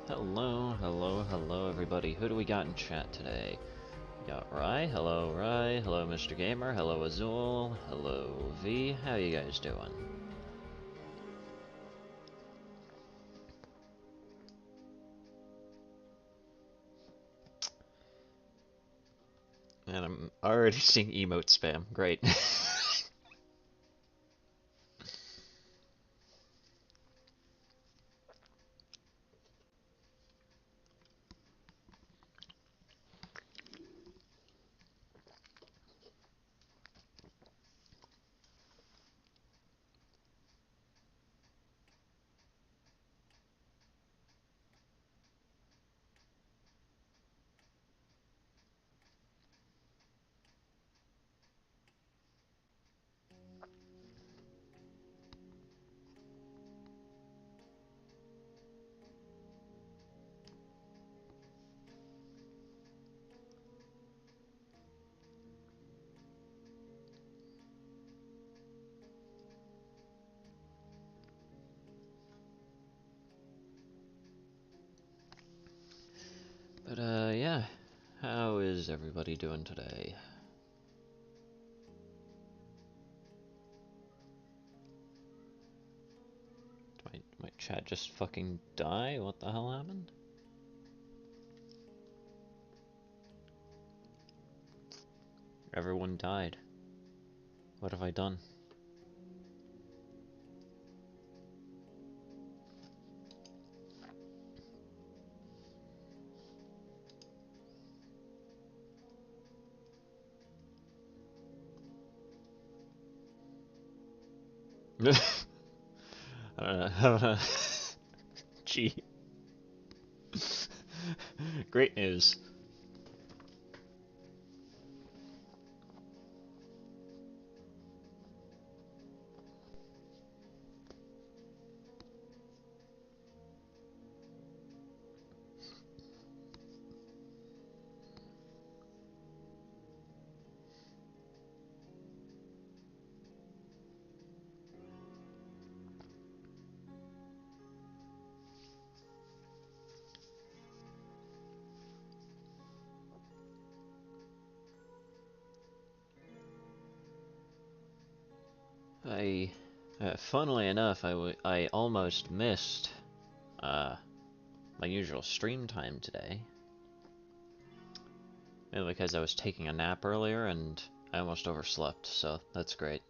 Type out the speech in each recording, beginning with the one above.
Hello everybody. Who do we got in chat today? We got Rye, hello Mr. Gamer, hello Azul, hello V, how you guys doing? And I'm already seeing emote spam, great. But yeah, how is everybody doing today? Did my chat just fucking die? What the hell happened? Everyone died. What have I done? I don't know. Gee. Great news. Funnily enough, I almost missed, my usual stream time today. Mainly because I was taking a nap earlier and I almost overslept, so that's great.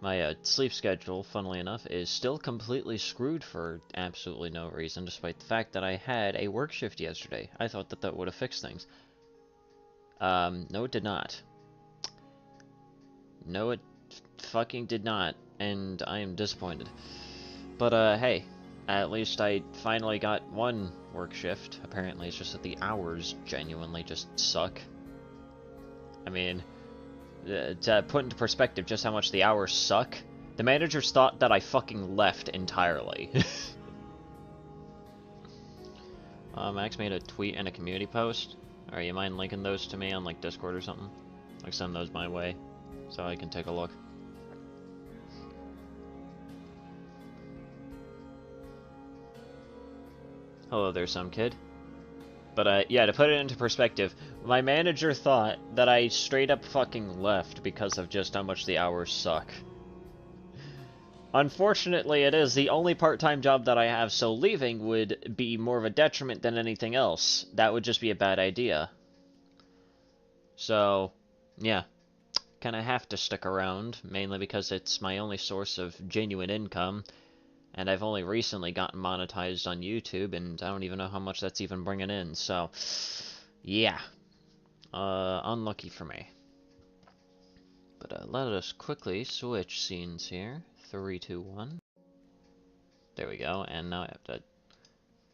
My, sleep schedule, funnily enough, is still completely screwed for absolutely no reason, despite the fact that I had a work shift yesterday. I thought that would have fixed things. No it did not. No it fucking did not, and I am disappointed. But, hey, at least I finally got one work shift. Apparently it's just that the hours genuinely just suck. I mean, to put into perspective just how much the hours suck, the managers thought that I fucking left entirely. Max made a tweet and a community post. Alright, you mind linking those to me on, like, Discord or something? Like, send those my way, so I can take a look. Hello there, some kid. But, yeah, to put it into perspective, my manager thought that I straight up fucking left because of just how much the hours suck. Unfortunately, it is the only part-time job that I have, so leaving would be more of a detriment than anything else. That would just be a bad idea. So, yeah. Kinda have to stick around, mainly because it's my only source of genuine income, and I've only recently gotten monetized on YouTube, and I don't even know how much that's even bringing in, so, yeah. Unlucky for me. But, let us quickly switch scenes here. 3, 2, 1. There we go, and now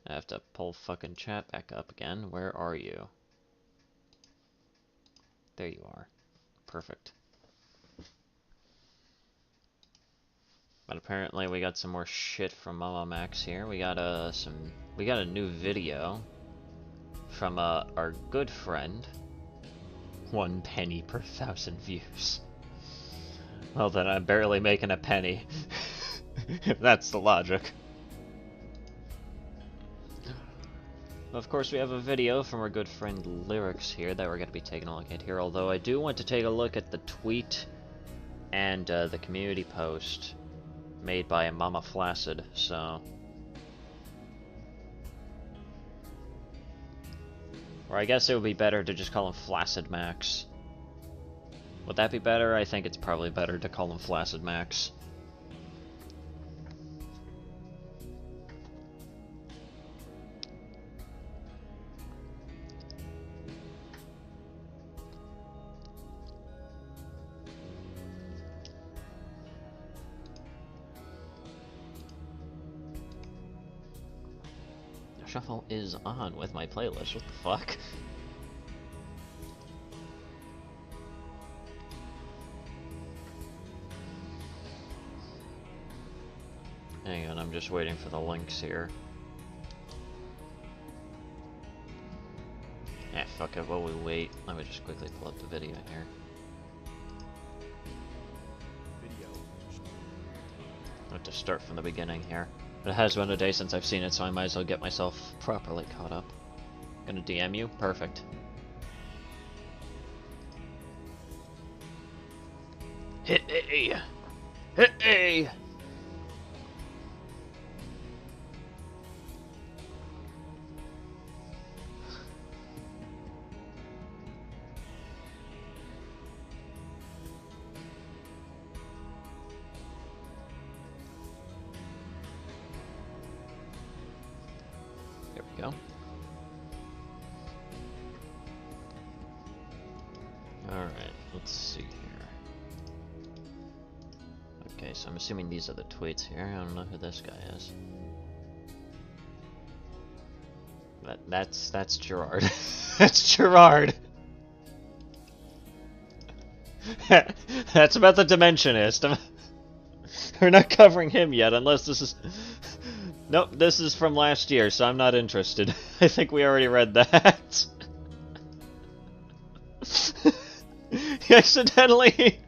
I have to pull fucking chat back up again. Where are you? There you are. Perfect. But apparently we got some more shit from MamaMax here. We got a new video from our good friend. 1 penny per 1,000 views. Well then, I'm barely making a penny. If that's the logic. Of course, we have a video from our good friend Lyrics here that we're going to be taking a look at here, although I do want to take a look at the tweet and the community post made by Mama Flaccid, so... Or I guess it would be better to just call him Flaccid Max. Would that be better? I think it's probably better to call him Flaccid Max. Shuffle is on with my playlist. What the fuck? Hang on, I'm just waiting for the links here. Yeah, fuck it, while we wait, let me just quickly pull up the video here. I have to start from the beginning here. It has been a day since I've seen it, so I might as well get myself properly caught up. Gonna DM you? Perfect. Hit A! Hit A! There we go. Alright, let's see here. Okay, so I'm assuming these are the tweets here. I don't know who this guy is. That's Gerard. That's Gerard! That's about the Dimensionist. We're not covering him yet, unless this is... Nope, this is from last year, so I'm not interested. I think we already read that. He accidentally...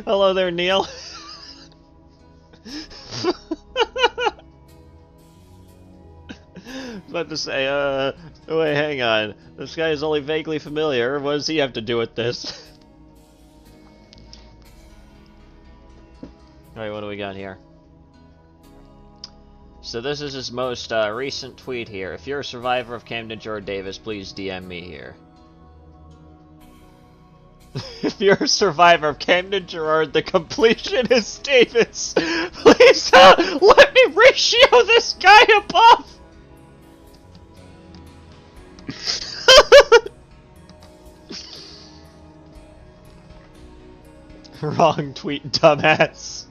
Hello there, Neil. About to say, wait, hang on. This guy is only vaguely familiar. What does he have to do with this? Alright, what do we got here? So this is his most recent tweet here. If you're a survivor of Camden Gerard Davis, please DM me here. If you're a survivor of Camden Gerard, the completionist Davis, please let me ratio this guy above! Wrong tweet, dumbass.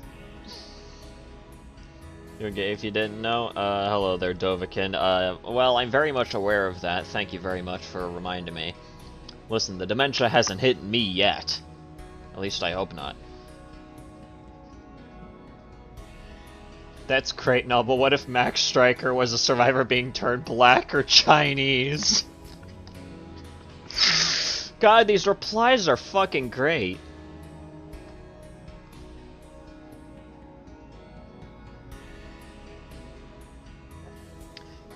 Okay, if you didn't know, hello there, Dovahkiin. Well, I'm very much aware of that. Thank you very much for reminding me. Listen, the dementia hasn't hit me yet. At least I hope not. That's great and all, but what if Max Striker was a survivor being turned black or Chinese? God, these replies are fucking great.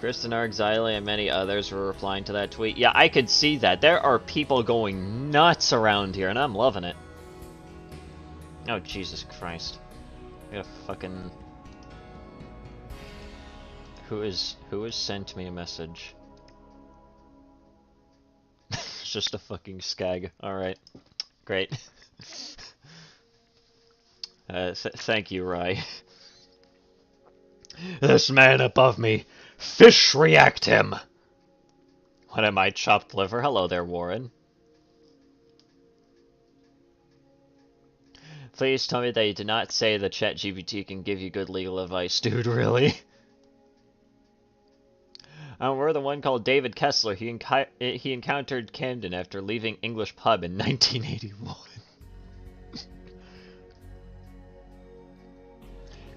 Kristen Argzile and many others were replying to that tweet. Yeah, I could see that. There are people going nuts around here, and I'm loving it. Oh, Jesus Christ. I gotta fucking... Who has sent me a message? It's just a fucking skag. Alright. Great. Thank you, Rye. This man above me! Fish react him! What am I, chopped liver? Hello there, Warren. Please tell me that you did not say that ChatGPT can give you good legal advice, dude, really? We're the one called David Kessler. He encountered Camden after leaving English pub in 1981.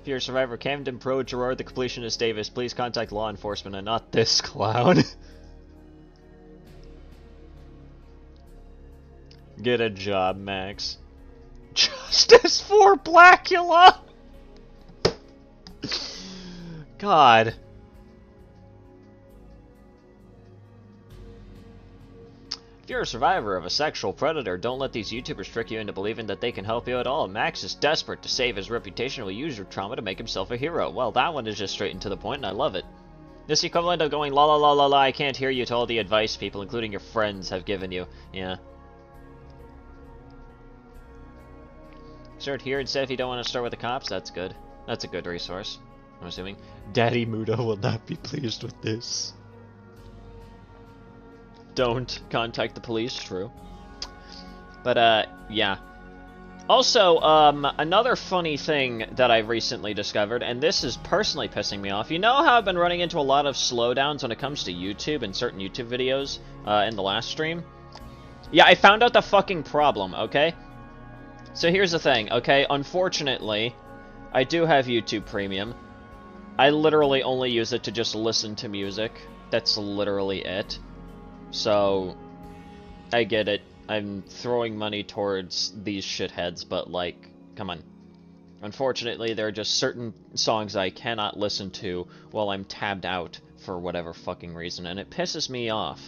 If you're a survivor, Camden Pro Gerard the Completionist Davis, please contact law enforcement and not this clown. Get a job, Max. Justice for Blackula! God. If you're a survivor of a sexual predator, don't let these YouTubers trick you into believing that they can help you at all. Max is desperate to save his reputation and will use your trauma to make himself a hero. Well, that one is just straight and to the point, and I love it. This is equivalent of going la la la la la, I can't hear you to all the advice people, including your friends, have given you. Yeah. Start here instead if you don't want to start with the cops. That's good. That's a good resource, I'm assuming. Daddy Muda will not be pleased with this. Don't contact the police, true. But, yeah. Also, another funny thing that I recently discovered, and this is personally pissing me off. You know how I've been running into a lot of slowdowns when it comes to YouTube and certain YouTube videos, in the last stream? Yeah, I found out the fucking problem, okay? So here's the thing, okay? Unfortunately, I do have YouTube Premium. I literally only use it to just listen to music. That's literally it. So, I get it. I'm throwing money towards these shitheads, but, like, come on. Unfortunately, there are just certain songs I cannot listen to while I'm tabbed out for whatever fucking reason, and it pisses me off.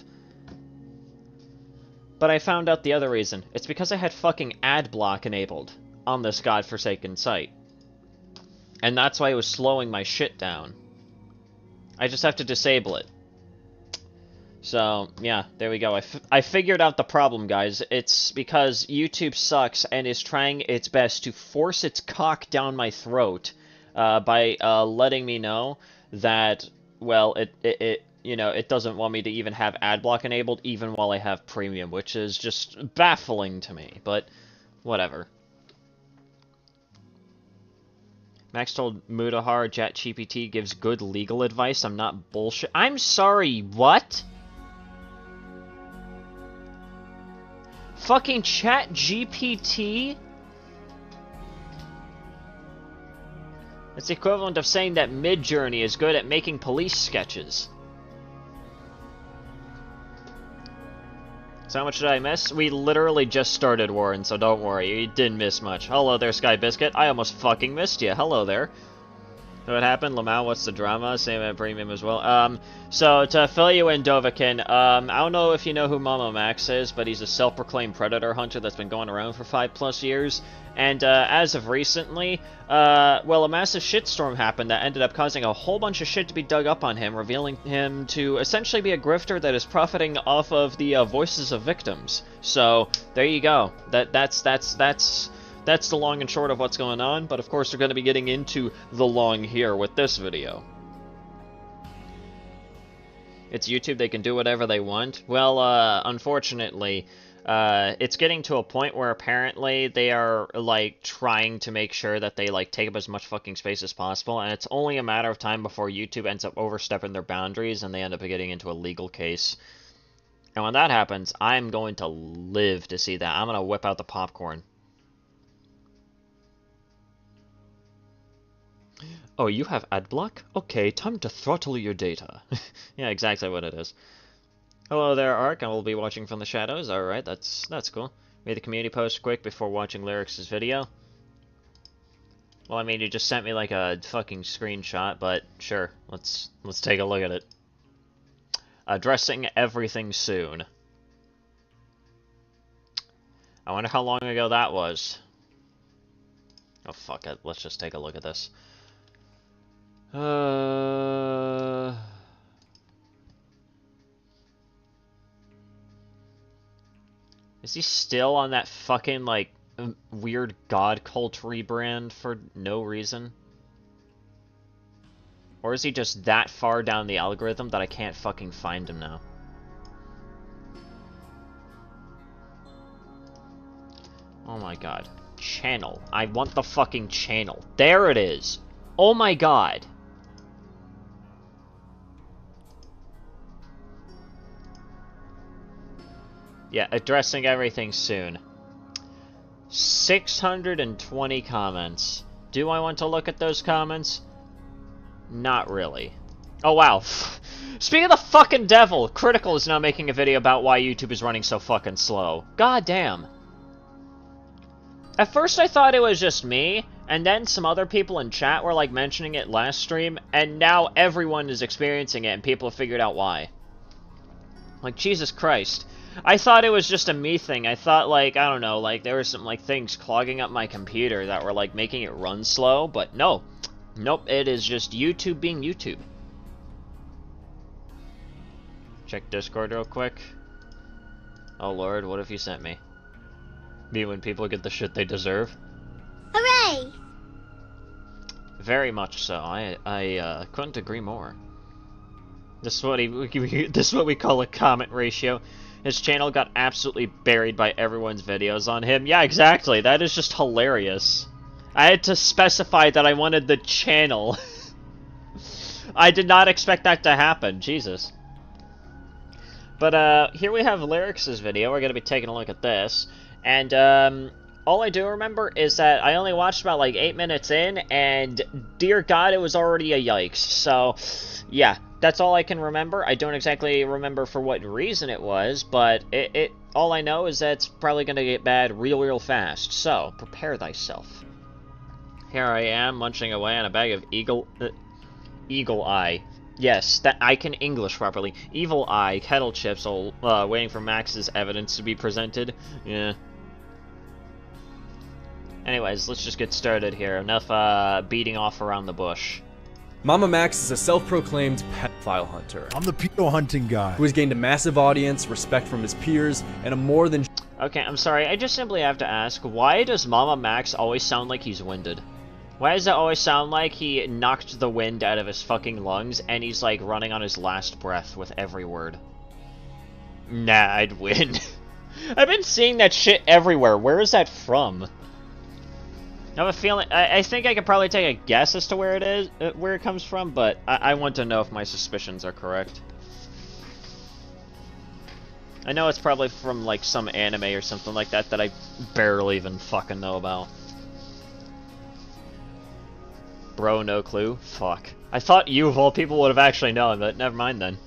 But I found out the other reason. It's because I had fucking ad block enabled on this godforsaken site. And that's why it was slowing my shit down. I just have to disable it. So, yeah, there we go. I figured out the problem, guys. It's because YouTube sucks and is trying its best to force its cock down my throat by letting me know that, well, it doesn't want me to even have ad block enabled even while I have premium, which is just baffling to me, but whatever. Max told Mudahar ChatGPT gives good legal advice. I'm not bullshit. I'm sorry, what? Fucking ChatGPT? It's the equivalent of saying that Midjourney is good at making police sketches. So how much did I miss? We literally just started, Warren, so don't worry. You didn't miss much. Hello there, Sky Biscuit. I almost fucking missed you. Hello there. What happened? Lamau, what's the drama? Same at premium as well. So to fill you in, Dovahkiin, I don't know if you know who MamaMax is, but he's a self-proclaimed predator hunter that's been going around for 5+ years. And as of recently, well, a massive shitstorm happened that ended up causing a whole bunch of shit to be dug up on him, revealing him to essentially be a grifter that is profiting off of the voices of victims. So there you go. That's the long and short of what's going on, but of course we're going to be getting into the long here with this video. It's YouTube, they can do whatever they want. Well, unfortunately, it's getting to a point where apparently they are, like, trying to make sure that they, like, take up as much fucking space as possible, and it's only a matter of time before YouTube ends up overstepping their boundaries and they end up getting into a legal case. And when that happens, I'm going to live to see that. I'm going to whip out the popcorn. Oh, you have adblock? Okay, time to throttle your data. Yeah, exactly what it is. Hello there, Ark. I will be watching from the shadows. Alright, that's cool. Made the community post quick before watching Lyrics' video. Well, I mean, you just sent me like a fucking screenshot, but sure, let's take a look at it. Addressing everything soon. I wonder how long ago that was. Oh, fuck it. Let's just take a look at this. Is he still on that fucking, like, weird god cult rebrand for no reason? Or is he just that far down the algorithm that I can't fucking find him now? Oh my god. Channel. I want the fucking channel. There it is! Oh my god! Yeah, addressing everything soon. 620 comments. Do I want to look at those comments? Not really. Oh, wow. Speaking of the fucking devil, Critical is now making a video about why YouTube is running so fucking slow. God damn. At first I thought it was just me, and then some other people in chat were, like, mentioning it last stream, and now everyone is experiencing it, and people have figured out why. Like, Jesus Christ. I thought it was just a me thing. I thought, like, I don't know, like, there were some, like, things clogging up my computer that were, like, making it run slow, but no. Nope, it is just YouTube being YouTube. Check Discord real quick. Oh lord, what have you sent me? Me when people get the shit they deserve? Hooray! Very much so. I couldn't agree more. This is what this is what we call a comment ratio. His channel got absolutely buried by everyone's videos on him. Yeah, exactly. That is just hilarious. I had to specify that I wanted the channel. I did not expect that to happen. Jesus. But, here we have Lyric's video. We're gonna be taking a look at this. And, all I do remember is that I only watched about, like, 8 minutes in, and, dear God, it was already a yikes. So, yeah, that's all I can remember. I don't exactly remember for what reason it was, but all I know is that it's probably gonna get bad real fast. So, prepare thyself. Here I am, munching away on a bag of Eagle Eye. Yes, that I can English properly. Evil Eye, kettle chips, waiting for Max's evidence to be presented. Yeah. Anyways, let's just get started here. Enough, beating off around the bush. MamaMax is a self-proclaimed pedophile hunter. I'm the pedo hunting guy. Who has gained a massive audience, respect from his peers, and a more than... Okay, I'm sorry, I just simply have to ask, why does MamaMax always sound like he's winded? Why does it always sound like he knocked the wind out of his fucking lungs and he's like running on his last breath with every word? Nah, I'd win. I've been seeing that shit everywhere. Where is that from? I have a feeling. I think I could probably take a guess as to where it is, where it comes from, but I want to know if my suspicions are correct. I know it's probably from like some anime or something like that that I barely even fucking know about. Bro, no clue? Fuck. I thought you, of all people, would have actually known, but never mind then.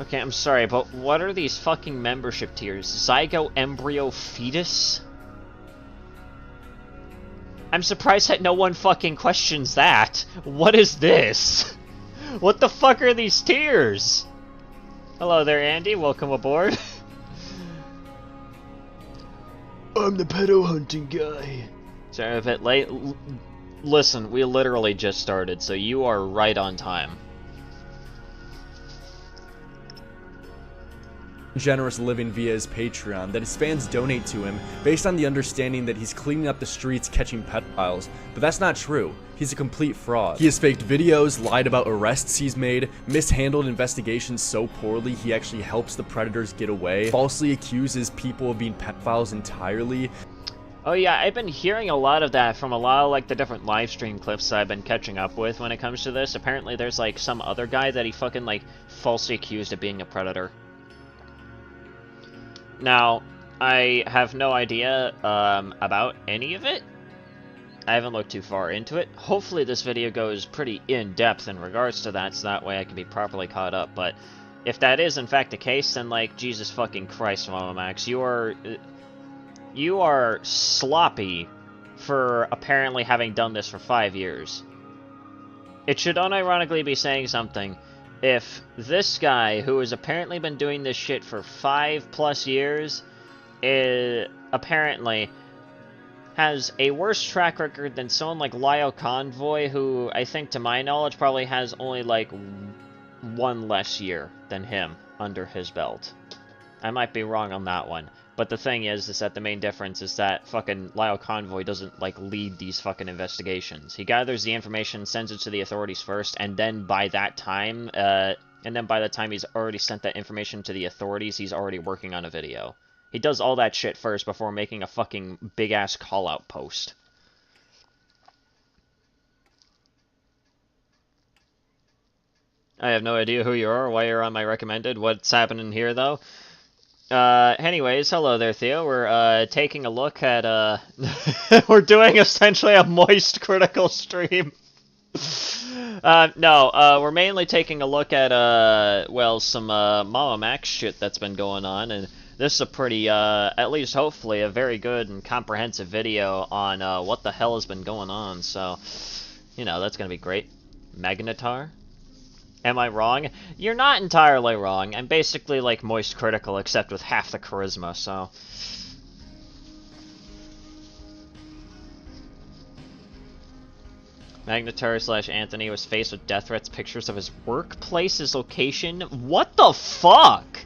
Okay, I'm sorry, but what are these fucking membership tiers? Zygo, Embryo, Fetus? I'm surprised that no one fucking questions that. What is this? What the fuck are these tiers? Hello there, Andy. Welcome aboard. I'm the pedo hunting guy. Sorry, a bit late. Listen, we literally just started, so you are right on time. generous living via his Patreon that his fans donate to him based on the understanding that he's cleaning up the streets catching pedophiles, but that's not true. He's a complete fraud. He has faked videos, lied about arrests he's made, mishandled investigations so poorly he actually helps the predators get away, falsely accuses people of being pedophiles entirely. Oh yeah, I've been hearing a lot of that from a lot of like the different live stream clips I've been catching up with when it comes to this. Apparently there's like some other guy that he fucking like falsely accused of being a predator. Now, I have no idea about any of it. I haven't looked too far into it. Hopefully this video goes pretty in-depth in regards to that, so that way I can be properly caught up. But if that is in fact the case, then like, Jesus fucking Christ, MamaMax, you are sloppy for apparently having done this for 5 years. It should unironically be saying something if this guy, who has apparently been doing this shit for 5+ years, apparently has a worse track record than someone like Lyle Convoy, who I think, to my knowledge, probably has only like 1 less year than him under his belt. I might be wrong on that one. But the thing is that the main difference is that fucking Lyle Convoy doesn't, like, lead these fucking investigations. He gathers the information, sends it to the authorities first, and then by that time, he's already sent that information to the authorities, he's already working on a video. He does all that shit first before making a fucking big-ass call-out post. I have no idea who you are, why you're on my recommended, what's happening here, though. Anyways, hello there, Theo. We're, taking a look at, we're doing essentially a moist critical stream. We're mainly taking a look at, well, some, MamaMax shit that's been going on, and this is a pretty, at least hopefully, a very good and comprehensive video on, what the hell has been going on, so, you know, that's gonna be great. Magnetar? Am I wrong? You're not entirely wrong. I'm basically like Moist Critical, except with half the charisma, so... Magnatory/Anthony was faced with death threats, pictures of his workplace, his location. What the fuck?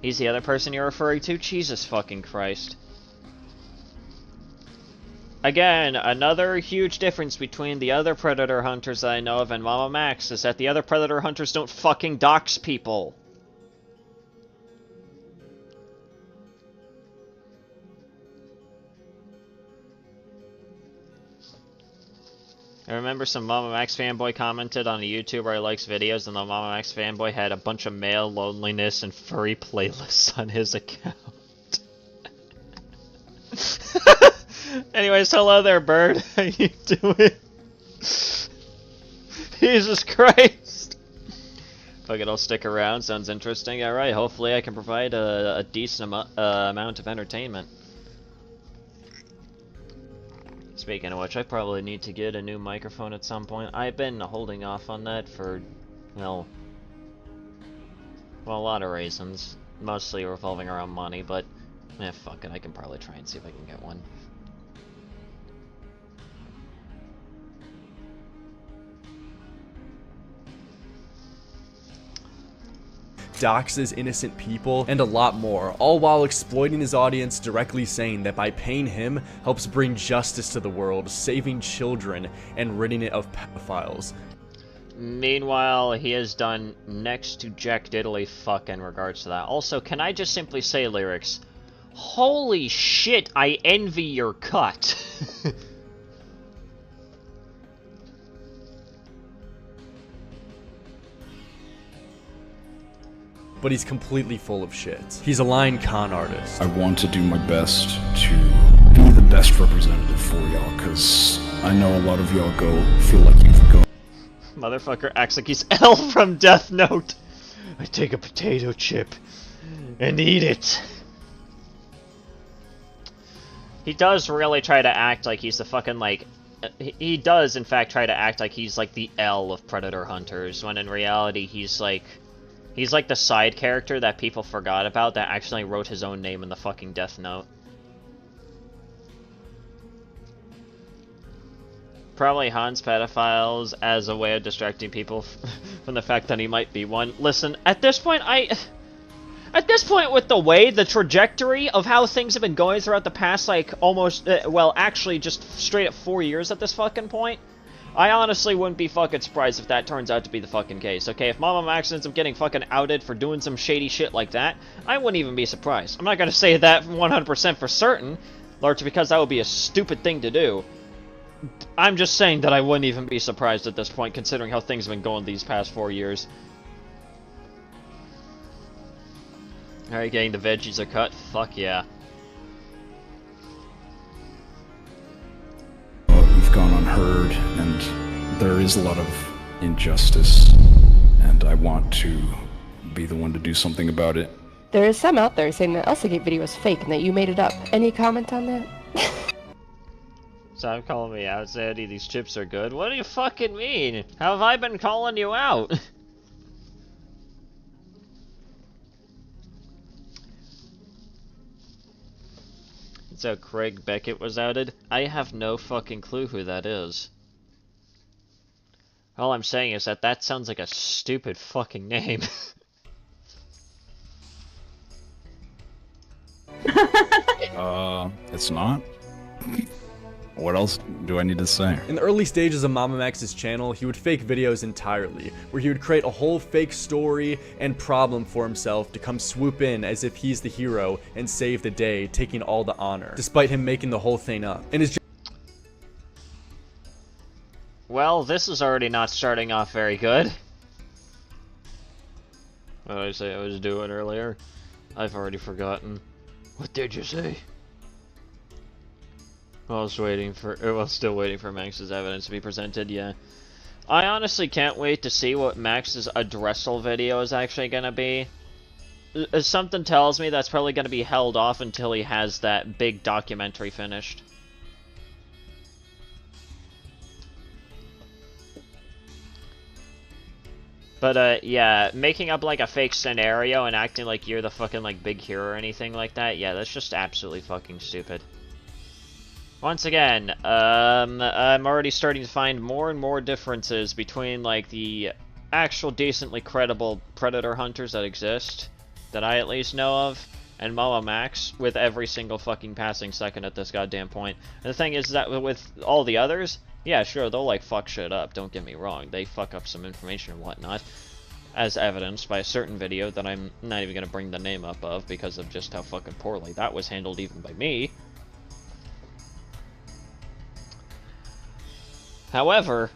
He's the other person you're referring to? Jesus fucking Christ. Again, another huge difference between the other Predator hunters that I know of and MamaMax is that the other Predator hunters don't fucking dox people. I remember some MamaMax fanboy commented on a YouTuber who likes videos, and the MamaMax fanboy had a bunch of male loneliness and furry playlists on his account. Anyways, hello there, bird. How you doing? Jesus Christ. Fuck it, I'll stick around. Sounds interesting. Alright, hopefully I can provide a decent amount of entertainment. Speaking of which, I probably need to get a new microphone at some point. I've been holding off on that for, well, a lot of reasons. Mostly revolving around money, but, fuck it, I can probably try and see if I can get one. Doxes innocent people, and a lot more, all while exploiting his audience, directly saying that by paying him helps bring justice to the world, saving children, and ridding it of pedophiles. Meanwhile, he has done next to jack diddly fuck in regards to that. Also, can I just simply say, lyrics, holy shit, I envy your cut. But he's completely full of shit. He's a lying con artist. I want to do my best to be the best representative for y'all, because I know a lot of y'all feel like you've gone. Motherfucker acts like he's L from Death Note. I take a potato chip and eat it. He does really try to act like he's the fucking, like... He does, in fact, try to act like he's, like, the L of Predator Hunters, when in reality he's, like... He's like the side character that people forgot about that actually wrote his own name in the fucking Death Note. Probably Han's pedophiles as a way of distracting people from the fact that he might be one. Listen, at this point, with the way, the trajectory of how things have been going throughout the past, like, almost, well, actually just straight up 4 years at this fucking point, I honestly wouldn't be fucking surprised if that turns out to be the fucking case, okay? If MamaMax ends up getting fucking outed for doing some shady shit like that, I wouldn't even be surprised. I'm not gonna say that 100% for certain, largely because that would be a stupid thing to do. I'm just saying that I wouldn't even be surprised at this point, considering how things have been going these past 4 years. Alright, getting the veggies are cut? Fuck yeah. We've gone unheard, and there is a lot of injustice, and I want to be the one to do something about it. There is some out there saying that Elsagate video is fake and that you made it up. Any comment on that? Stop calling me out, Sandy. These chips are good. What do you fucking mean? How have I been calling you out? So Craig Beckett was outed? I have no fucking clue who that is. All I'm saying is that that sounds like a stupid fucking name. It's not? What else do I need to say? In the early stages of MamaMax's channel, he would fake videos entirely, where he would create a whole fake story and problem for himself to come swoop in as if he's the hero and save the day, taking all the honor, despite him making the whole thing up. And his Well, this is already not starting off very good. What did I say I was doing earlier? I've already forgotten. What did you say? I was still waiting for Max's evidence to be presented, yeah. I honestly can't wait to see what Max's addressal video is actually gonna be. Something tells me that's probably gonna be held off until he has that big documentary finished. But, yeah, making up, like, a fake scenario and acting like you're the fucking, like, big hero or anything like that, yeah, that's just absolutely fucking stupid. Once again, I'm already starting to find more and more differences between, like, the actual decently credible predator hunters that exist, that I at least know of, and MamaMax, with every single fucking passing second at this goddamn point. And the thing is that with all the others, yeah, sure, they'll, like, fuck shit up, don't get me wrong. They fuck up some information and whatnot, as evidenced by a certain video that I'm not even gonna bring the name up of because of just how fucking poorly that was handled even by me. However,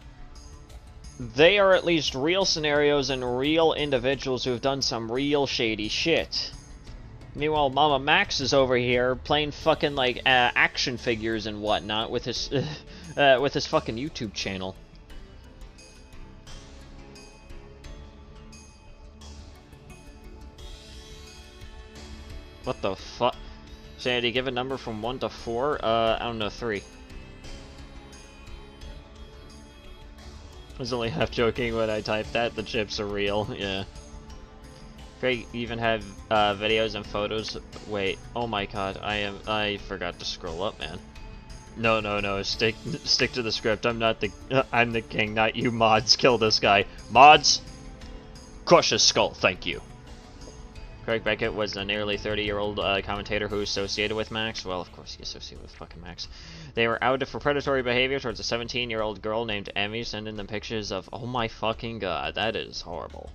they are at least real scenarios and real individuals who have done some real shady shit. Meanwhile, MamaMax is over here playing fucking, like, action figures and whatnot with his fucking YouTube channel. What the fuck? Sanity, give a number from 1 to 4? I don't know, 3. I was only half joking when I typed that. The chips are real, yeah. Craig even had videos and photos. Wait, oh my god, I forgot to scroll up, man. No, stick to the script. I'm the king, not you mods. Kill this guy. Mods, crush his skull, thank you. Craig Beckett was a nearly 30-year-old commentator who associated with Max. Well, of course he associated with fucking Max. They were outed for predatory behavior towards a 17-year-old girl named Emmy, sending them pictures of, oh my fucking god, that is horrible.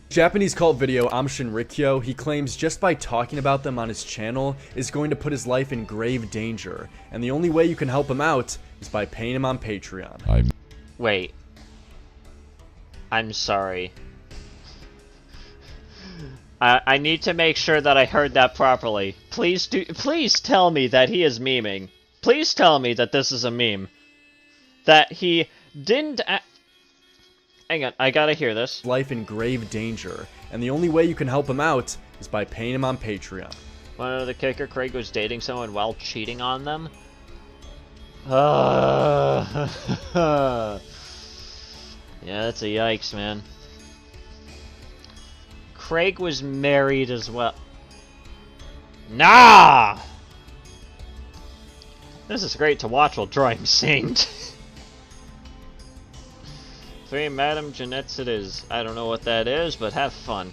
Japanese cult video I'm Shinrikyo, he claims just by talking about them on his channel is going to put his life in grave danger, and the only way you can help him out is by paying him on Patreon. Wait. I'm sorry. I need to make sure that I heard that properly. Please tell me that he is memeing. Please tell me that this is a meme. That he didn't hang on, I gotta hear this. Life in grave danger, and the only way you can help him out is by paying him on Patreon. One of the kicker, Craig was dating someone while cheating on them. Yeah, that's a yikes, man. Craig was married as well. Nah! This is great to watch while drawing Saint. 3 Madame Jeanette's it is. I don't know what that is, but have fun.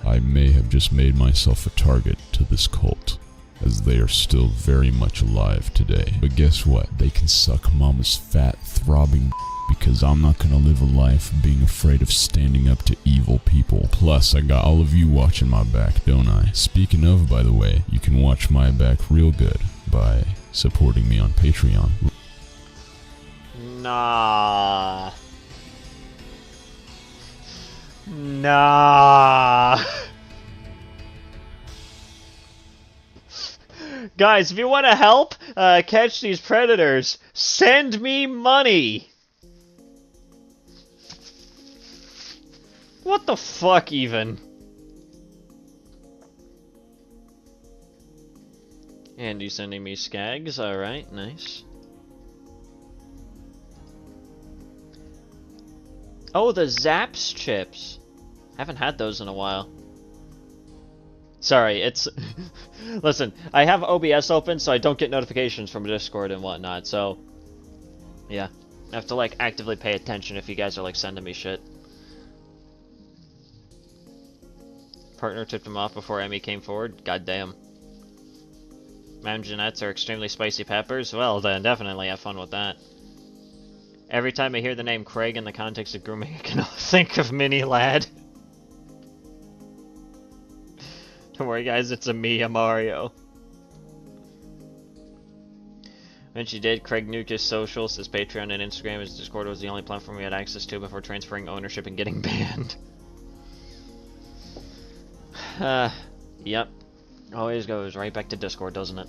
I may have just made myself a target to this cult, as they are still very much alive today. But guess what? They can suck mama's fat, throbbing because I'm not gonna live a life being afraid of standing up to evil people. Plus, I got all of you watching my back, don't I? Speaking of, by the way, you can watch my back real good by supporting me on Patreon. Nah. Nah. Guys, if you want to help catch these predators, send me money. What the fuck, even? And you sending me skags? Alright, nice. Oh, the Zaps chips. Haven't had those in a while. Sorry, it's... Listen, I have OBS open so I don't get notifications from Discord and whatnot, so... Yeah. I have to, like, actively pay attention if you guys are, like, sending me shit. Partner tipped him off before Emmy came forward? Goddamn. Madame Jeanette's are extremely spicy peppers? Well, then definitely have fun with that. Every time I hear the name Craig in the context of grooming, I can think of Mini Lad. Don't worry, guys, it's a Mario. When she did, Craig nuked his socials, his Patreon and Instagram. His Discord was the only platform he had access to before transferring ownership and getting banned. Yep. Always goes right back to Discord, doesn't it?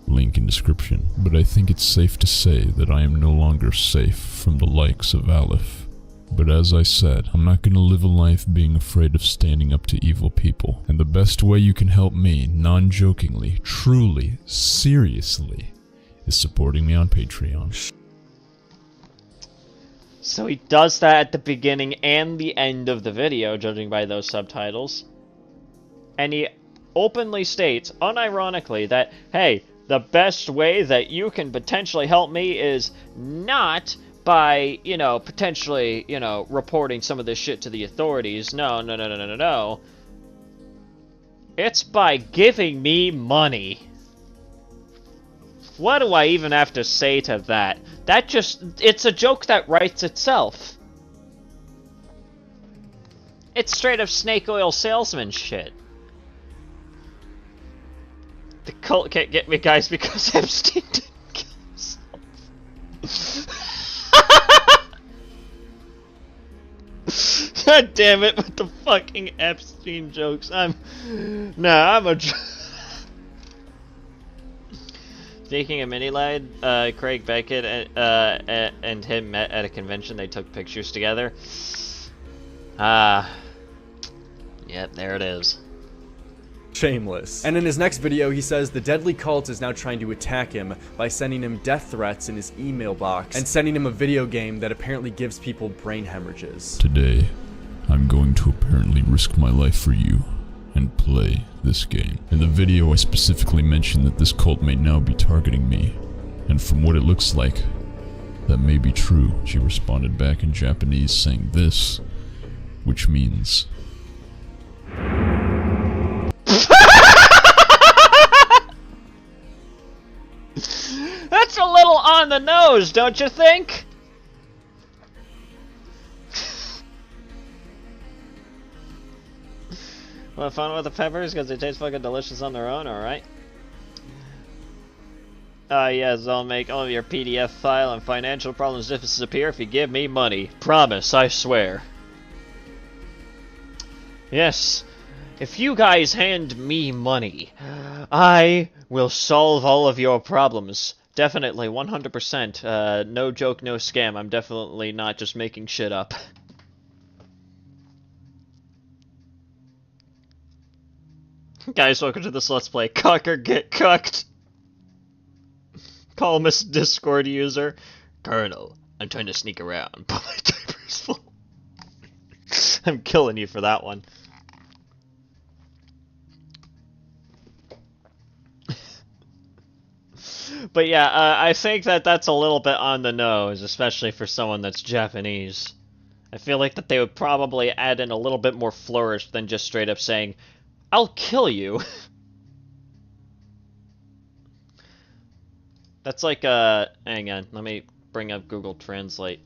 Link in description. But I think it's safe to say that I am no longer safe from the likes of Aleph. But as I said, I'm not gonna live a life being afraid of standing up to evil people. And the best way you can help me, non-jokingly, truly, seriously, is supporting me on Patreon. So he does that at the beginning and the end of the video, judging by those subtitles. And he openly states, unironically, that, hey, the best way that you can potentially help me is not by, you know, potentially, you know, reporting some of this shit to the authorities. No, no, no, no, no, no, no. It's by giving me money. What do I even have to say to that? That just, it's a joke that writes itself. It's straight up snake oil salesman shit. The cult can't get me, guys, because Epstein didn't kill himself. God damn it with the fucking Epstein jokes. I'm a Speaking of mini lad, Craig Beckett and him met at a convention. They took pictures together. Yep, there it is. Shameless. And in his next video, he says the deadly cult is now trying to attack him by sending him death threats in his email box and sending him a video game that apparently gives people brain hemorrhages. Today, I'm going to apparently risk my life for you and play this game. In the video, I specifically mentioned that this cult may now be targeting me, and from what it looks like, that may be true. She responded back in Japanese saying this, which means... That's a little on the nose, don't you think? Want fun with the peppers because they taste fucking delicious on their own, alright? Yes, I'll make all of your PDF file and financial problems disappear if you give me money. Promise, I swear. Yes, if you guys hand me money, I will solve all of your problems. Definitely, 100%. No joke, no scam. I'm definitely not just making shit up. Guys, welcome to this Let's Play Cuck or Get Cucked. Call Miss Discord user. Colonel, I'm trying to sneak around, but my diaper's full. I'm killing you for that one. But yeah, I think that that's a little bit on the nose, especially for someone that's Japanese. I feel like that they would probably add in a little bit more flourish than just straight up saying, I'll kill you. That's like, hang on, let me bring up Google Translate.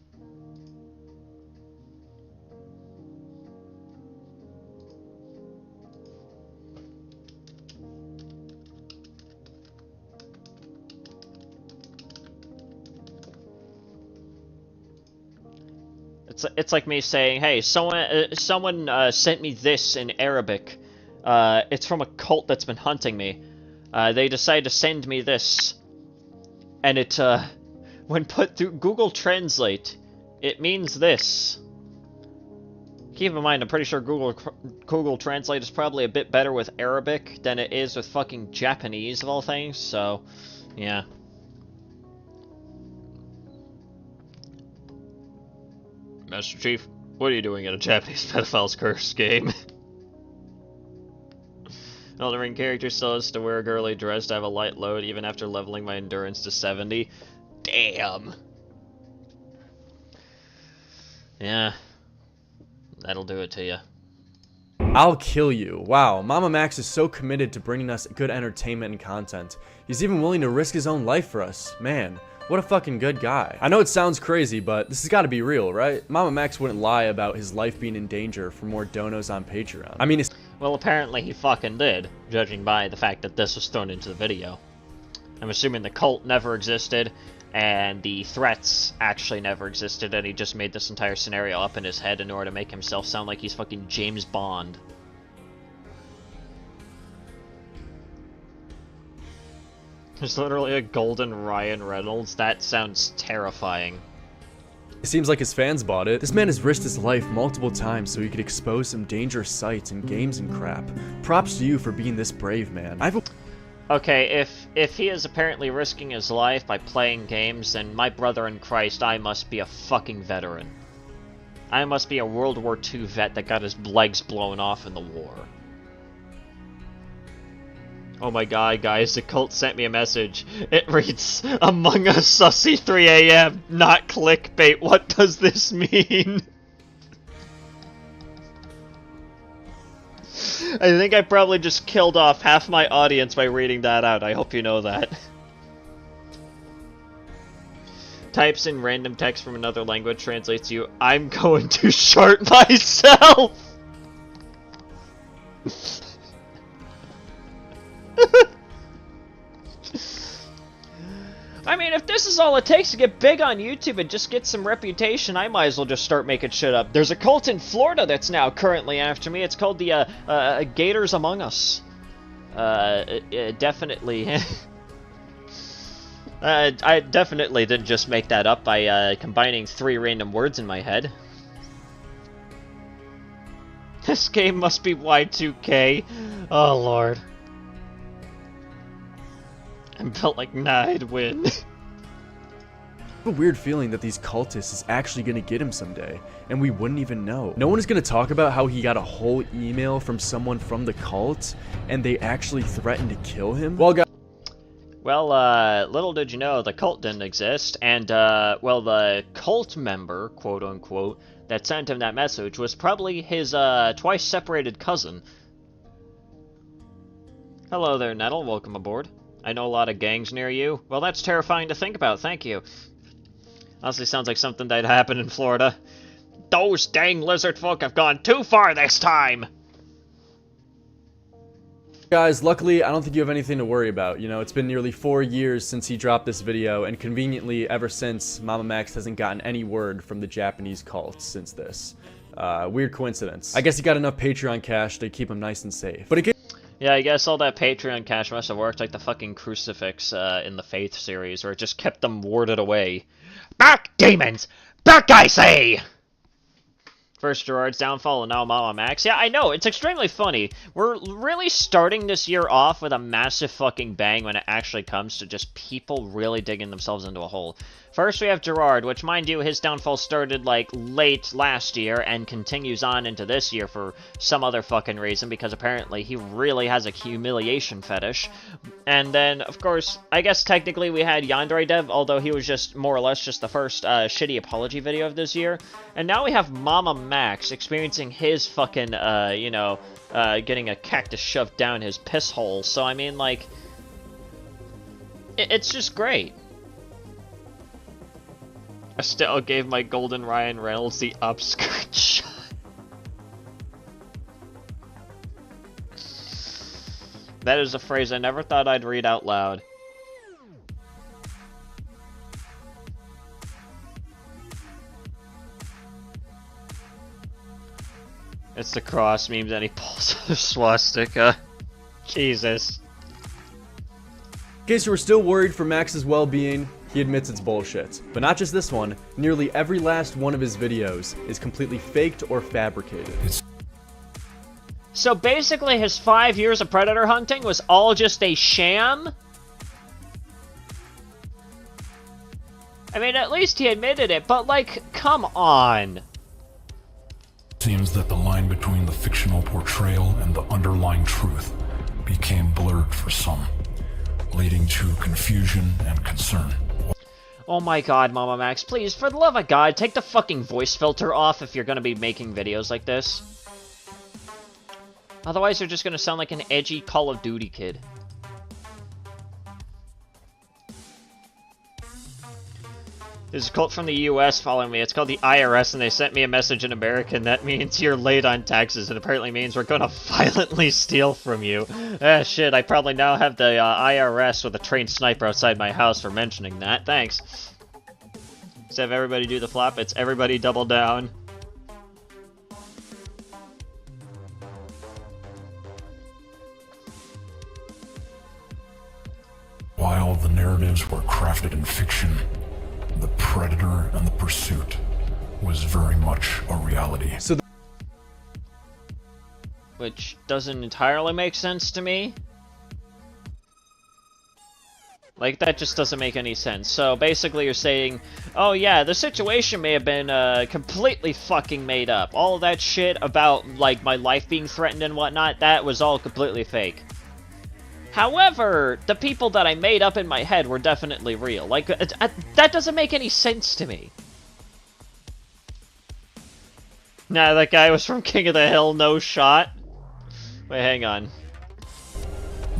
It's like me saying, hey, someone sent me this in Arabic. It's from a cult that's been hunting me. They decided to send me this. And it, when put through Google Translate, it means this. Keep in mind, I'm pretty sure Google Translate is probably a bit better with Arabic than it is with fucking Japanese, of all things, so, yeah. Master Chief, what are you doing at a Japanese pedophile's curse game? Elden Ring character still has to wear a girly dress to have a light load even after leveling my endurance to 70. Damn. Yeah. That'll do it to you. I'll kill you. Wow, MamaMax is so committed to bringing us good entertainment and content. He's even willing to risk his own life for us. Man, what a fucking good guy. I know it sounds crazy, but this has got to be real, right? MamaMax wouldn't lie about his life being in danger for more donos on Patreon. I mean, it's... Well, apparently he fucking did, judging by the fact that this was thrown into the video. I'm assuming the cult never existed, and the threats actually never existed, and he just made this entire scenario up in his head in order to make himself sound like he's fucking James Bond. There's literally a golden Ryan Reynolds. That sounds terrifying. It seems like his fans bought it. This man has risked his life multiple times so he could expose some dangerous sites and games and crap. Props to you for being this brave, man. Okay, if he is apparently risking his life by playing games, then my brother in Christ, I must be a fucking veteran. I must be a World War II vet that got his legs blown off in the war. Oh my god, guys, the cult sent me a message. It reads, Among Us Sussy 3 AM, not clickbait. What does this mean? I think I probably just killed off half my audience by reading that out. I hope you know that. Types in random text from another language, translates to, I'm going to shart myself! I mean, if this is all it takes to get big on YouTube and just get some reputation, I might as well just start making shit up. There's a cult in Florida that's now currently after me. It's called the Gators Among Us. Definitely. I definitely didn't just make that up by combining 3 random words in my head. This game must be Y2K. Oh, Lord. I felt like, nah, I'd win. A weird feeling that these cultists is actually gonna get him someday, and we wouldn't even know. No one is gonna talk about how he got a whole email from someone from the cult, and they actually threatened to kill him. Well, guys. Well, little did you know, the cult didn't exist, and, well, the cult member, quote-unquote, that sent him that message was probably his, twice-separated cousin. Hello there, Nettle. Welcome aboard. I know a lot of gangs near you. Well, that's terrifying to think about, thank you. Honestly, sounds like something that'd happen in Florida. Those dang lizard folk have gone too far this time! Guys, luckily, I don't think you have anything to worry about. You know, it's been nearly 4 years since he dropped this video, and conveniently, ever since, MamaMax hasn't gotten any word from the Japanese cult since this. Weird coincidence. I guess he got enough Patreon cash to keep him nice and safe. But again, yeah, I guess all that Patreon cash must have worked like the fucking crucifix in the Faith series, where it just kept them warded away. Back, demons! Back, I say! First Gerard's downfall and now MamaMax. Yeah, I know, it's extremely funny. We're really starting this year off with a massive fucking bang when it actually comes to just people really digging themselves into a hole. First we have Gerard, which, mind you, his downfall started, like, late last year and continues on into this year for some other fucking reason, because apparently he really has a humiliation fetish. And then, of course, I guess technically we had Yandere Dev, although he was just, more or less, just the first shitty apology video of this year. And now we have MamaMax experiencing his fucking, you know, getting a cactus shoved down his piss hole. So, I mean, like, it's just great. I still gave my golden Ryan Reynolds the upskirt shot. That is a phrase I never thought I'd read out loud. It's the cross memes and he pulls out a swastika. Jesus. in case you were still worried for Max's well-being, he admits it's bullshit. But not just this one, nearly every last one of his videos is completely faked or fabricated. So basically his 5 years of predator hunting was all just a sham? I mean, at least he admitted it, but like, come on. Seems that the line between the fictional portrayal and the underlying truth became blurred for some, leading to confusion and concern. Oh my god, MamaMax, please, for the love of God, take the fucking voice filter off if you're gonna be making videos like this. Otherwise, you're just gonna sound like an edgy Call of Duty kid. There's a cult from the US following me. It's called the IRS, and they sent me a message in American. That means you're late on taxes. It apparently means we're gonna violently steal from you. Ah, shit, I probably now have the IRS with a trained sniper outside my house for mentioning that. Thanks. Instead of everybody do the flop, it's everybody double down. While the narratives were crafted in fiction, the predator and the pursuit was very much a reality. So Which doesn't entirely make sense to me. Like, that just doesn't make any sense. So, basically you're saying, oh yeah, the situation may have been, completely fucking made up. All of that shit about, like, my life being threatened and whatnot, that was all completely fake. However, the people that I made up in my head were definitely real. Like, that doesn't make any sense to me. Nah, that guy was from King of the Hill, no shot. Wait, hang on.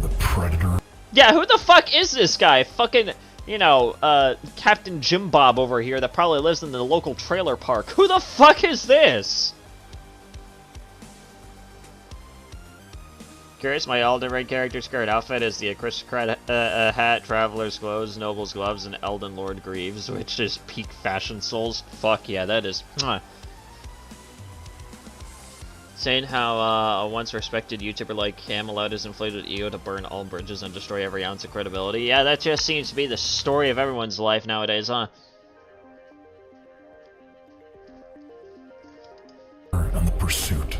The Predator. Yeah, who the fuck is this guy? Fucking, you know, Captain Jim Bob over here that probably lives in the local trailer park. Who the fuck is this? Curious, my Elden Ring character's current outfit is the aristocrat hat, traveler's clothes, noble's gloves, and Elden Lord greaves, which is peak fashion souls. Fuck yeah, that is. Saying how a once respected YouTuber like Cam allowed his inflated ego to burn all bridges and destroy every ounce of credibility. Yeah, that just seems to be the story of everyone's life nowadays, huh? And the pursuit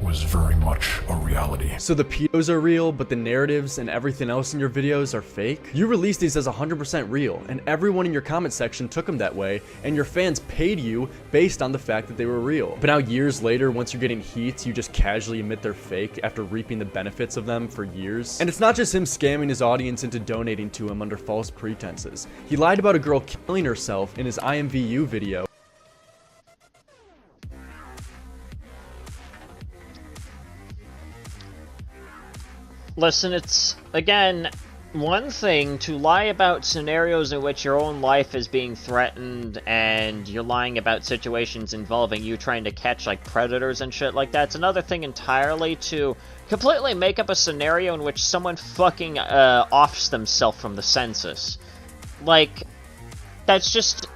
was very much a reality. So the pedos are real, but the narratives and everything else in your videos are fake? You released these as 100% real, and everyone in your comment section took them that way, and your fans paid you based on the fact that they were real. But now years later, once you're getting heat, you just casually admit they're fake after reaping the benefits of them for years. And it's not just him scamming his audience into donating to him under false pretenses. He lied about a girl killing herself in his IMVU video. Listen, it's, again, one thing to lie about scenarios in which your own life is being threatened and you're lying about situations involving you trying to catch, like, predators and shit like that. It's another thing entirely to completely make up a scenario in which someone fucking, offs themselves from the census. Like, that's just...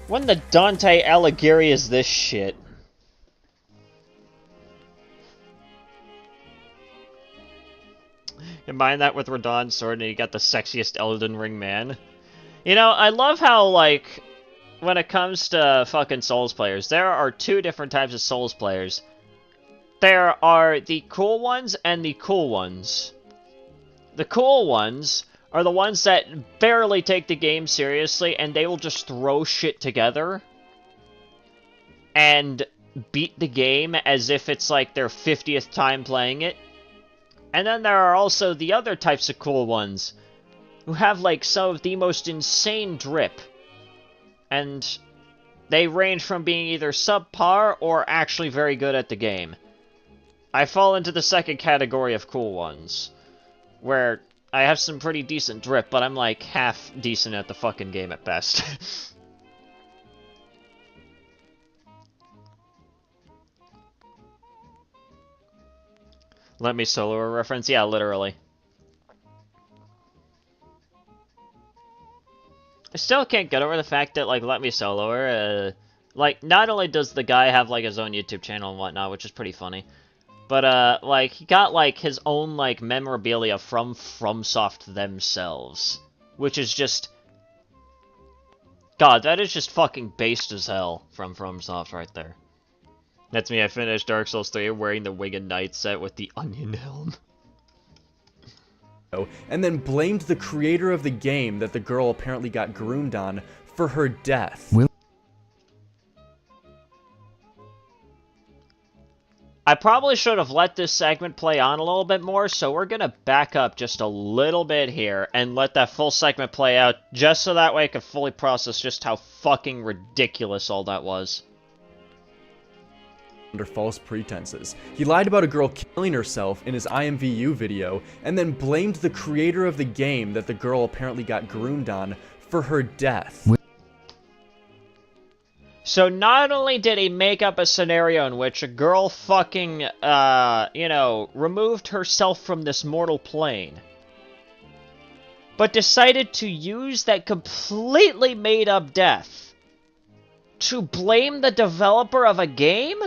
When the Dante Alighieri is this shit? Combine that with Radahn's sword and you got the sexiest Elden Ring man. You know, I love how, like, when it comes to fucking Souls players, there are two different types of Souls players. There are the cool ones and the cool ones. The cool ones are the ones that barely take the game seriously and they will just throw shit together and beat the game as if it's like their 50th time playing it. And then there are also the other types of cool ones, who have, like, some of the most insane drip. And they range from being either subpar or actually very good at the game. I fall into the second category of cool ones, where I have some pretty decent drip, but I'm, like, half decent at the fucking game at best. Let me solo a reference? Yeah, literally. I still can't get over the fact that, like, Let Me Solo Her, like, not only does the guy have, like, his own YouTube channel and whatnot, which is pretty funny, but, like, he got, like, his own, like, memorabilia from FromSoft themselves, which is just... God, that is just fucking based as hell from FromSoft right there. That's me, I finished Dark Souls 3 wearing the Winged Knight set with the onion helm. And then blamed the creator of the game that the girl apparently got groomed on for her death. I probably should have let this segment play on a little bit more, so we're gonna back up just a little bit here and let that full segment play out, just so that way I can fully process just how fucking ridiculous all that was. Under false pretenses. He lied about a girl killing herself in his IMVU video, and then blamed the creator of the game that the girl apparently got groomed on for her death. So not only did he make up a scenario in which a girl fucking, you know, removed herself from this mortal plane, but decided to use that completely made up death to blame the developer of a game?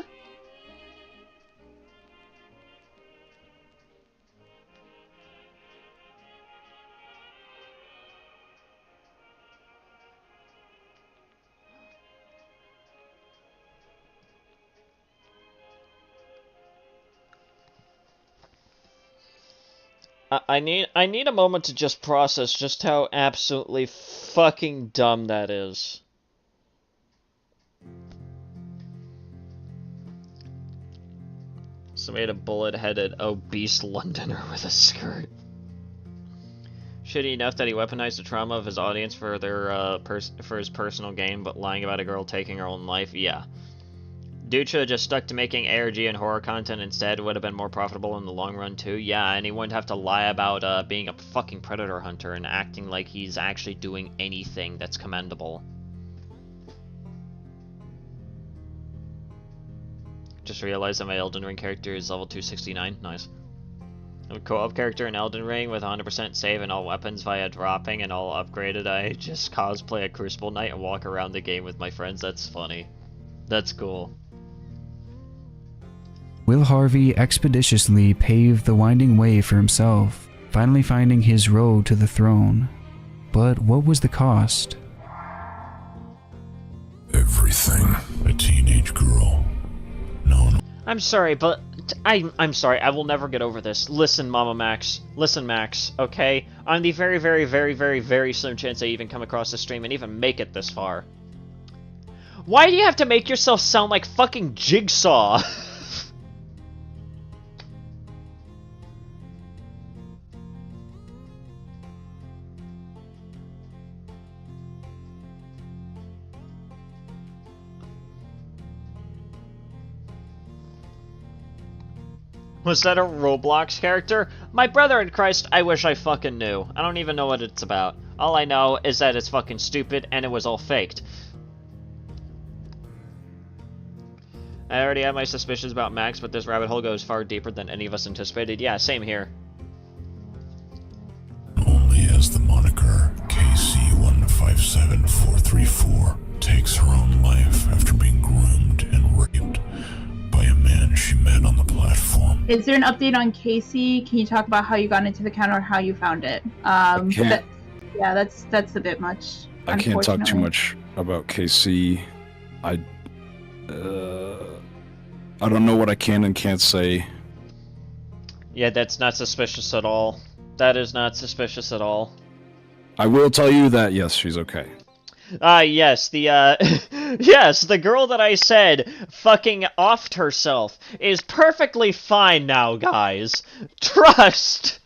I need a moment to just process just how absolutely fucking dumb that is. So made a bullet-headed obese Londoner with a skirt. Shitty enough that he weaponized the trauma of his audience for their for his personal gain, but lying about a girl taking her own life, yeah. Dude should have just stuck to making ARG and horror content instead. Would have been more profitable in the long run too. Yeah, and he wouldn't have to lie about being a fucking predator hunter and acting like he's actually doing anything that's commendable. Just realized that my Elden Ring character is level 269. Nice. I'm a co-op character in Elden Ring with 100% save and all weapons via dropping and all upgraded. I just cosplay a Crucible Knight and walk around the game with my friends. That's funny. That's cool. Will Harvey expeditiously paved the winding way for himself, finally finding his road to the throne. But what was the cost? Everything. A teenage girl. No. I'm sorry, but I'm sorry. I will never get over this. Listen, MamaMax. Listen, Max. Okay, on the very, very, very, very, very slim chance I even come across this stream and even make it this far. Why do you have to make yourself sound like fucking Jigsaw? Was that a Roblox character? My brother in Christ, I wish I fucking knew. I don't even know what it's about. All I know is that it's fucking stupid and it was all faked. I already have my suspicions about Max, but this rabbit hole goes far deeper than any of us anticipated. Yeah, same here. Only as the moniker KC157434 takes her own life after being groomed and raped by a man she met on the platform. Is there an update on Casey? Can you talk about how you got into the account or how you found it? Yeah, that's a bit much. I can't talk too much about KC. I don't know what I can and can't say. Yeah, that's not suspicious at all. That is not suspicious at all. I will tell you that, yes, she's okay. Yes, yes, the girl that I said fucking offed herself is perfectly fine now, guys. Trust!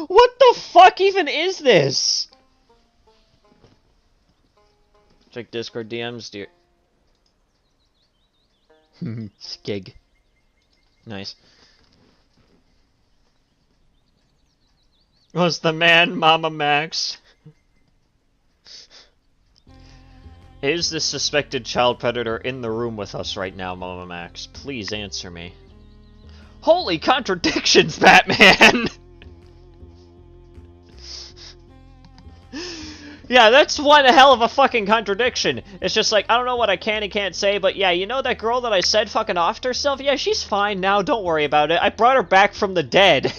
What the fuck even is this? Check Discord DMs, dear. Skig. Nice. Was the man MamaMax? Is the suspected child predator in the room with us right now, MamaMax? Please answer me. Holy contradictions, Batman! Yeah, that's one hell of a fucking contradiction. It's just like, I don't know what I can and can't say, but yeah, you know that girl that I said fucking offed herself? Yeah, she's fine now, don't worry about it. I brought her back from the dead.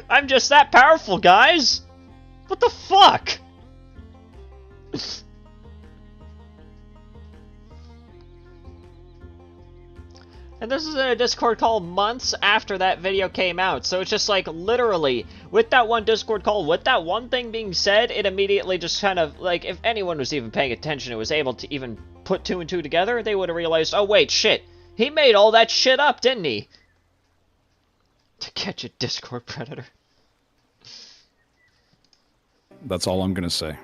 I'm just that powerful, guys! What the fuck? And this is in a Discord call months after that video came out, so it's just like, literally, with that one Discord call, with that one thing being said, it immediately just kind of, like, if anyone was even paying attention and was able to even put two and two together, they would have realized, oh wait, shit, he made all that shit up, didn't he? To catch a Discord predator. That's all I'm gonna say.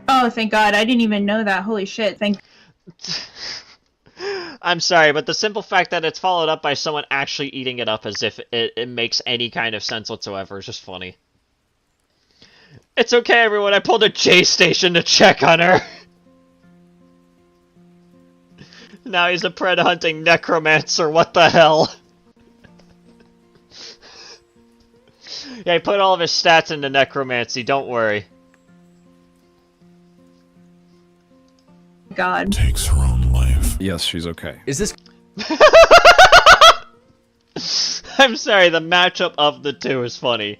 Oh, thank God, I didn't even know that. Holy shit, thank I'm sorry, but the simple fact that it's followed up by someone actually eating it up as if it makes any kind of sense whatsoever is just funny. It's okay, everyone. I pulled a J station to check on her. Now he's a pred hunting necromancer. What the hell? Yeah, he put all of his stats into necromancy. Don't worry. God. Takes her own life. Yes, she's okay. Is this... I'm sorry, the matchup of the two is funny.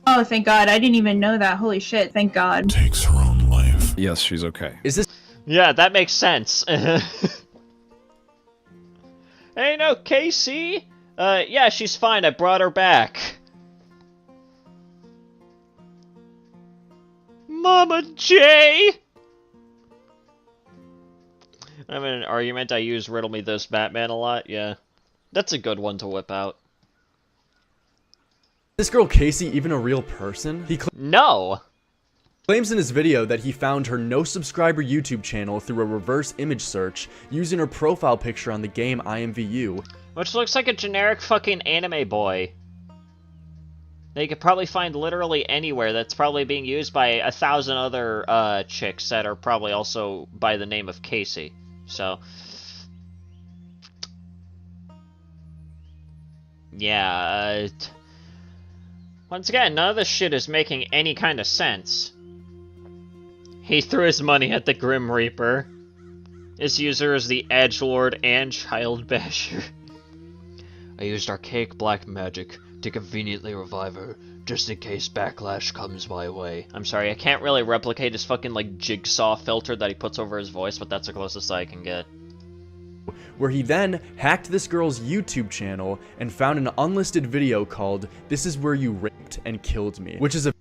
Oh, thank God, I didn't even know that. Holy shit, thank God. Takes her own life. Yes, she's okay. Is this... Yeah, that makes sense. Hey, no, Casey? Yeah, she's fine. I brought her back. Mama J! I'm in an argument, I use Riddle Me This Batman a lot, yeah. That's a good one to whip out. This girl Casey even a real person? He No! claims in his video that he found her no subscriber YouTube channel through a reverse image search using her profile picture on the game IMVU. Which looks like a generic fucking anime boy. That you could probably find literally anywhere that's probably being used by 1,000 other chicks that are probably also by the name of Casey. So... yeah, once again, none of this shit is making any kind of sense. He threw his money at the Grim Reaper. His user is the Edgelord and Child Basher. I used archaic black magic to conveniently revive her, just in case backlash comes my way. I'm sorry, I can't really replicate his fucking, like, jigsaw filter that he puts over his voice, but that's the closest I can get. Where he then hacked this girl's YouTube channel and found an unlisted video called "This is where you raped and killed me," which is a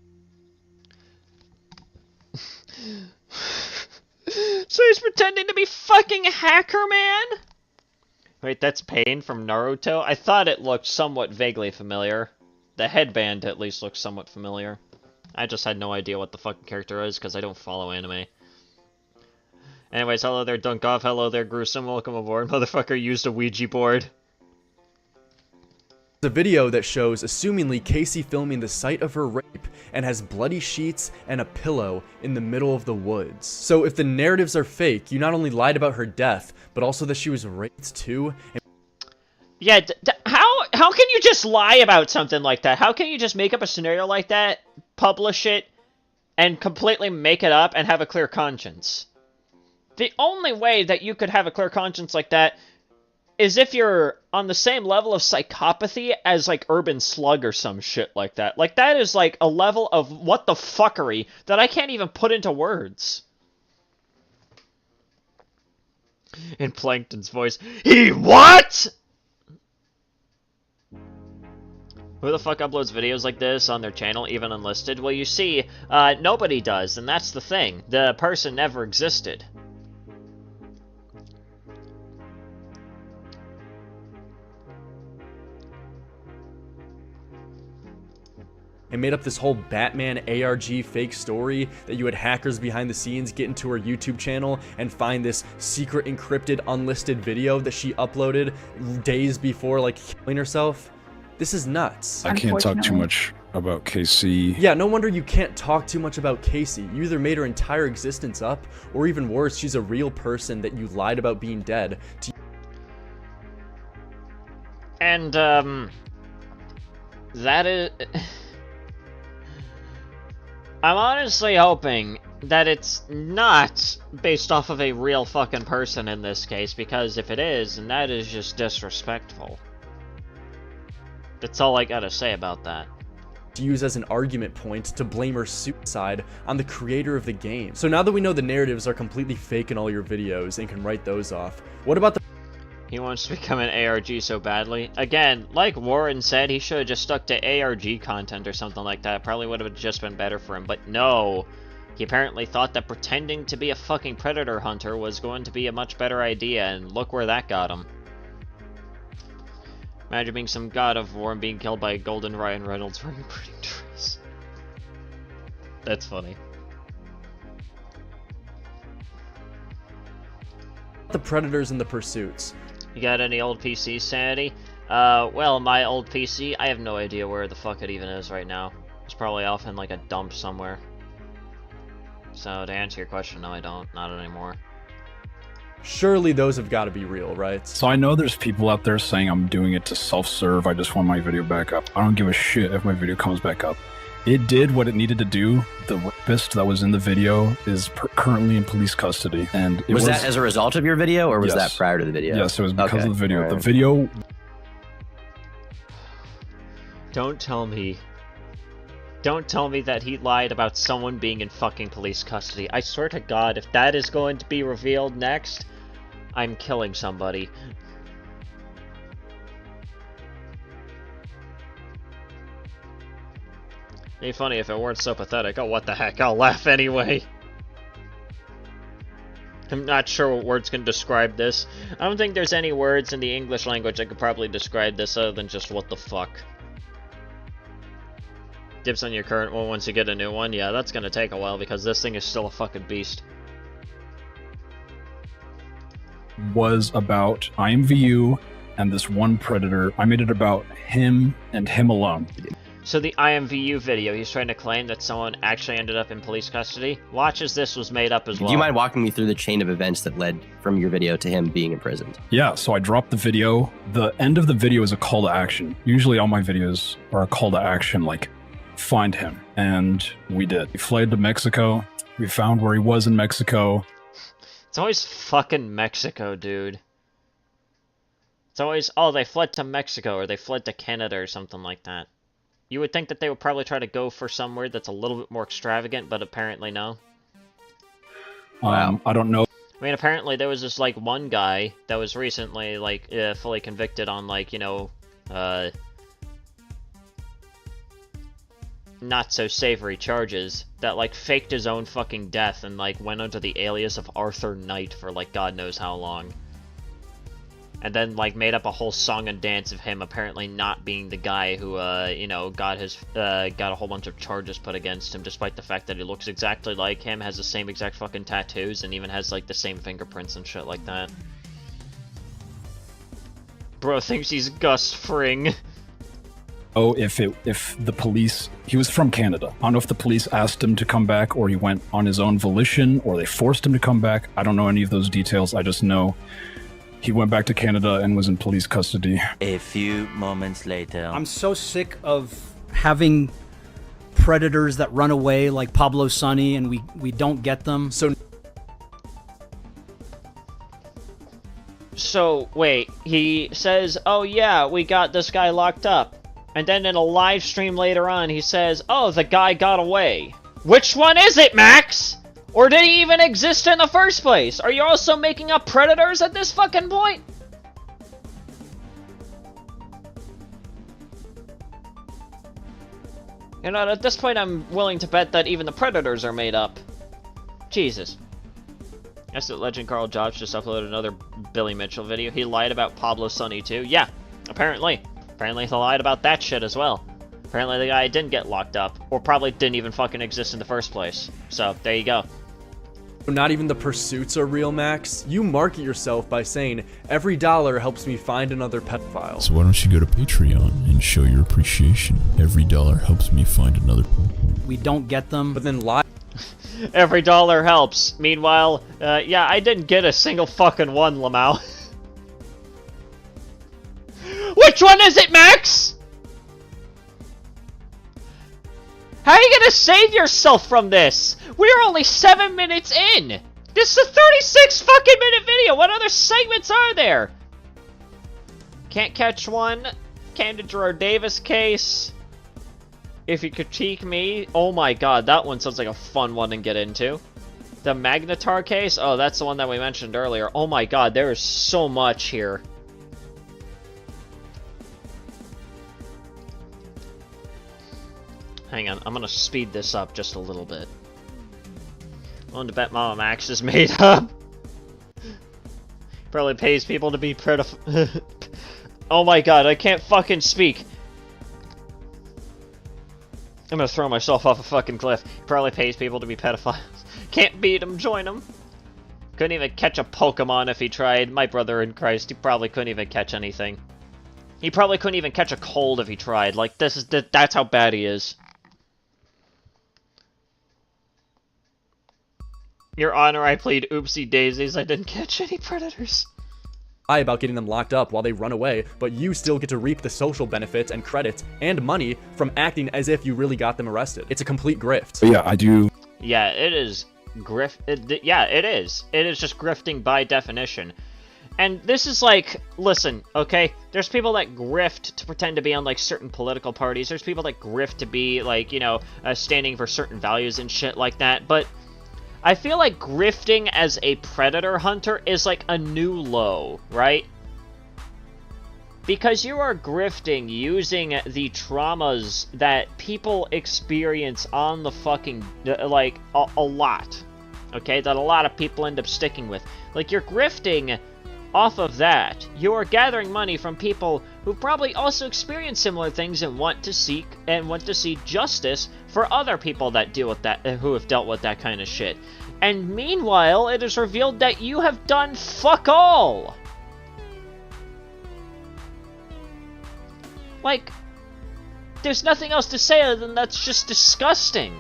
So he's pretending to be fucking Hacker Man? Wait, that's Pain from Naruto? I thought it looked somewhat vaguely familiar. The headband at least looks somewhat familiar. I just had no idea what the fucking character is because I don't follow anime. Anyways, hello there, Dunkoff. Hello there, Gruesome. Welcome aboard. Motherfucker used a Ouija board. a video that shows assumingly Casey filming the site of her rape and has bloody sheets and a pillow in the middle of the woods. So if the narratives are fake, you not only lied about her death, but also that she was raped too. Yeah, how can you just lie about something like that? How can you just make up a scenario like that, publish it, and completely make it up and have a clear conscience? The only way that you could have a clear conscience like that is if you're on the same level of psychopathy as, like, Urban Slug or some shit like that. Like, that is, like, a level of what the fuckery that I can't even put into words. In Plankton's voice, he what?! Who the fuck uploads videos like this on their channel, even unlisted? Well, you see, nobody does, and that's the thing. The person never existed. And made up this whole Batman ARG fake story that you had hackers behind the scenes get into her YouTube channel and find this secret encrypted unlisted video that she uploaded days before, like, killing herself. This is nuts. I can't talk too much about KC. Yeah, no wonder you can't talk too much about Casey. You either made her entire existence up, or even worse, she's a real person that you lied about being dead to. And, that is... I'm honestly hoping that it's not based off of a real fucking person in this case, because if it is, then that is just disrespectful. That's all I gotta say about that. To use as an argument point to blame her suicide on the creator of the game. So now that we know the narratives are completely fake in all your videos and can write those off, what about the... He wants to become an ARG so badly. Again, like Warren said, he should have just stuck to ARG content or something like that. Probably would have just been better for him, but no. He apparently thought that pretending to be a fucking predator hunter was going to be a much better idea, and look where that got him. Imagine being some god of war and being killed by a golden Ryan Reynolds wearing a printing dress. That's funny. The predators and the pursuits. You got any old PC sanity? Well, my old PC, I have no idea where the fuck it even is right now. It's probably off in, like, a dump somewhere. So, to answer your question, no I don't. Not anymore. Surely those have got to be real, right? So I know there's people out there saying I'm doing it to self-serve, I just want my video back up. I don't give a shit if my video comes back up. It did what it needed to do. The rapist that was in the video is currently in police custody. And was that as a result of your video, or was Yes. that prior to the video? Yes, it was because of the video. All right. The video... Don't tell me that he lied about someone being in fucking police custody. I swear to God, if that is going to be revealed next, I'm killing somebody. It'd be funny if it weren't so pathetic. Oh, what the heck, I'll laugh anyway. I'm not sure what words can describe this. I don't think there's any words in the English language that could probably describe this other than just what the fuck. Dips on your current one once you get a new one? Yeah, that's gonna take a while because this thing is still a fucking beast. Was about IMVU and this one predator. I made it about him and him alone. So the IMVU video, he's trying to claim that someone actually ended up in police custody. Watch as this was made up as well. Do you mind walking me through the chain of events that led from your video to him being imprisoned? Yeah, so I dropped the video. The end of the video is a call to action. Usually all my videos are a call to action, like, find him. And we did. We fled to Mexico. We found where he was in Mexico. It's always fucking Mexico, dude. It's always, oh, they fled to Mexico, or they fled to Canada, or something like that. You would think that they would probably try to go for somewhere that's a little bit more extravagant, but apparently no. I don't know. I mean, apparently there was this, like, one guy that was recently, like, fully convicted on, like, you know, not so savory charges that, like, faked his own fucking death and, like, went under the alias of Arthur Knight for, like, God knows how long. And then, like, made up a whole song and dance of him apparently not being the guy who, you know, got a whole bunch of charges put against him, despite the fact that he looks exactly like him, has the same exact fucking tattoos, and even has, like, the same fingerprints and shit like that. Bro thinks he's Gus Fring. Oh, if the police, he was from Canada. I don't know if the police asked him to come back or he went on his own volition or they forced him to come back. I don't know any of those details. I just know he went back to Canada and was in police custody. A few moments later. I'm so sick of having predators that run away like Pablo Sonny and we don't get them. So, wait, he says, oh yeah, we got this guy locked up. And then in a live stream later on, he says, oh, the guy got away. Which one is it, Max? Or did he even exist in the first place? Are you also making up predators at this fucking point? You know, at this point I'm willing to bet that even the predators are made up. Jesus. Guess that Legend Carl Jobs just uploaded another Billy Mitchell video. He lied about Pablo Sonny too. Yeah, apparently. Apparently he lied about that shit as well. Apparently the guy didn't get locked up, or probably didn't even fucking exist in the first place. So, there you go. Not even the pursuits are real, Max. You market yourself by saying, every dollar helps me find another pedophile. So why don't you go to Patreon and show your appreciation? Every dollar helps me find another pedophile. We don't get them. But then lie. Every dollar helps. Meanwhile, yeah, I didn't get a single fucking one, Lamau. Which one is it, Max? How are you gonna save yourself from this? We're only 7 minutes in! This is a 36 fucking minute video! What other segments are there? Can't catch one. Candid Gerard Davis case. If you critique me. Oh my god, that one sounds like a fun one to get into. The Magnetar case? Oh, that's the one that we mentioned earlier. Oh my god, there is so much here. Hang on, I'm gonna speed this up just a little bit. Willing to bet MamaMax is made up. Probably pays people to be Oh my god, I can't fucking speak. I'm gonna throw myself off a fucking cliff. Probably pays people to be pedophiles. Can't beat him, join him. Couldn't even catch a Pokemon if he tried. My brother in Christ, he probably couldn't even catch anything. He probably couldn't even catch a cold if he tried. Like, that's how bad he is. Your Honor, I plead oopsie daisies. I didn't catch any predators. Lie about getting them locked up while they run away, but you still get to reap the social benefits and credits and money from acting as if you really got them arrested. It's a complete grift. But yeah, I do. Yeah, it is yeah, it is. It is just grifting by definition. And this is like, listen, okay? There's people that grift to pretend to be on, like, certain political parties. There's people that grift to be, like, you know, standing for certain values and shit like that. But I feel like grifting as a predator hunter is, like, a new low, right? Because you are grifting using the traumas that people experience on the fucking, like, a lot. Okay, that a lot of people end up sticking with. Like, you're grifting off of that. You're gathering money from people who probably also experience similar things and want to see justice for other people that deal with that, who have dealt with that kind of shit. And meanwhile, it is revealed that you have done fuck all! Like, there's nothing else to say other than that's just disgusting.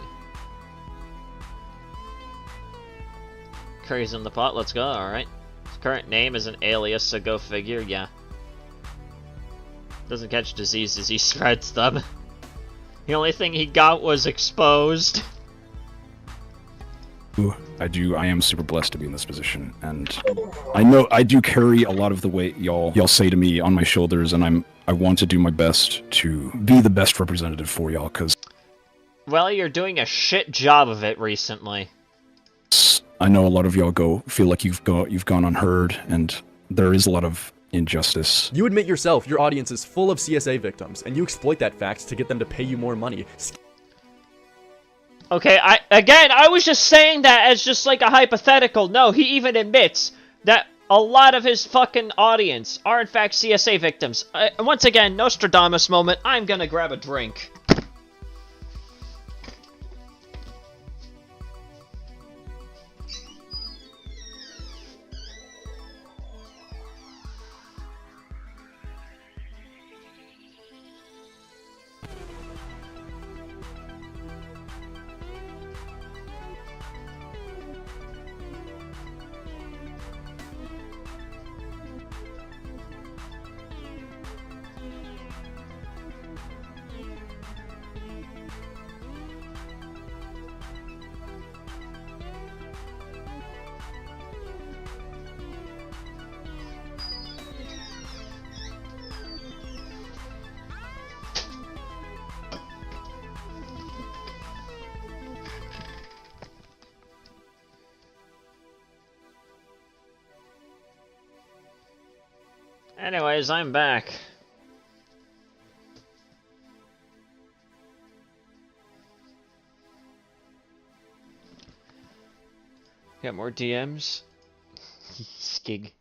Curry's in the pot, let's go, alright. His current name is an alias, so go figure, yeah. Doesn't catch diseases, he spreads them. The only thing he got was exposed. I am super blessed to be in this position, and I know I do carry a lot of the weight y'all say to me on my shoulders, and I want to do my best to be the best representative for y'all, because well, you're doing a shit job of it recently. I know a lot of y'all feel like you've gone unheard, and there is a lot of injustice. You admit yourself your audience is full of CSA victims, and you exploit that fact to get them to pay you more money. Okay, I was just saying that as just like a hypothetical. No, he even admits that a lot of his fucking audience are in fact CSA victims. Once again, Nostradamus moment, I'm gonna grab a drink. Anyways, I'm back. Got more DMs? Skig.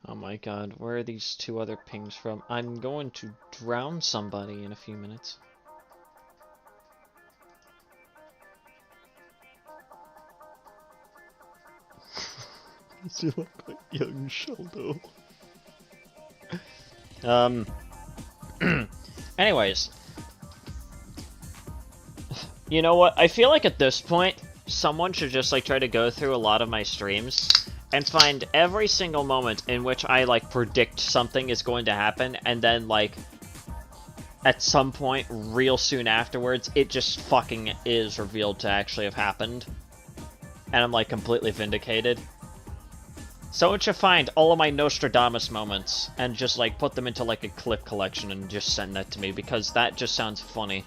Oh my god, where are these two other pings from? I'm going to drown somebody in a few minutes. Does he look like young Sheldon? Anyways. You know what? I feel like at this point, someone should just, like, try to go through a lot of my streams and find every single moment in which I, like, predict something is going to happen, and then, like, at some point, real soon afterwards, it just fucking is revealed to actually have happened. And I'm, like, completely vindicated. Someone should find all of my Nostradamus moments and just, like, put them into, like, a clip collection and just send that to me, because that just sounds funny.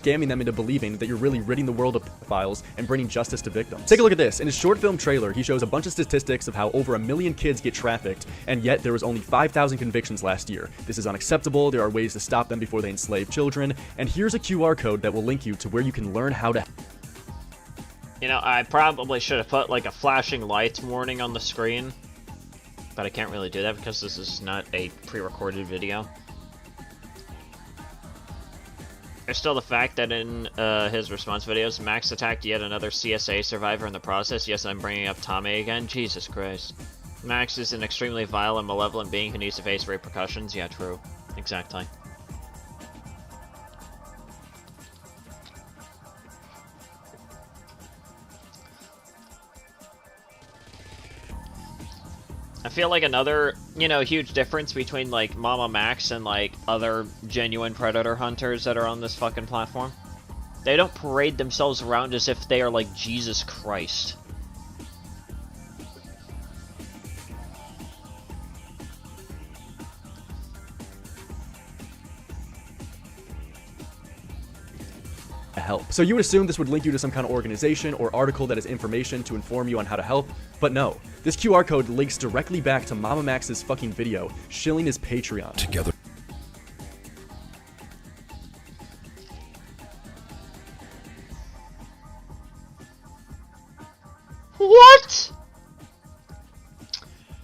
Scamming them into believing that you're really ridding the world of pedophiles and bringing justice to victims. Take a look at this. In his short film trailer, he shows a bunch of statistics of how over 1 million kids get trafficked, and yet there was only 5,000 convictions last year. This is unacceptable. There are ways to stop them before they enslave children, and here's a QR code that will link you to where you can learn how to... You know, I probably should have put, like, a flashing lights warning on the screen, but I can't really do that because this is not a pre-recorded video. There's still the fact that in his response videos, Max attacked yet another CSA survivor in the process. Yes, I'm bringing up Tommy again. Jesus Christ. Max is an extremely vile and malevolent being who needs to face repercussions. Yeah, true. Exactly. I feel like another, you know, huge difference between, like, MamaMax and, like, other genuine predator hunters that are on this fucking platform. They don't parade themselves around as if they are, like, Jesus Christ. help. So you would assume this would link you to some kind of organization or article that has information to inform you on how to help, but no. This QR code links directly back to MamaMax's fucking video, shilling his Patreon. Together. What?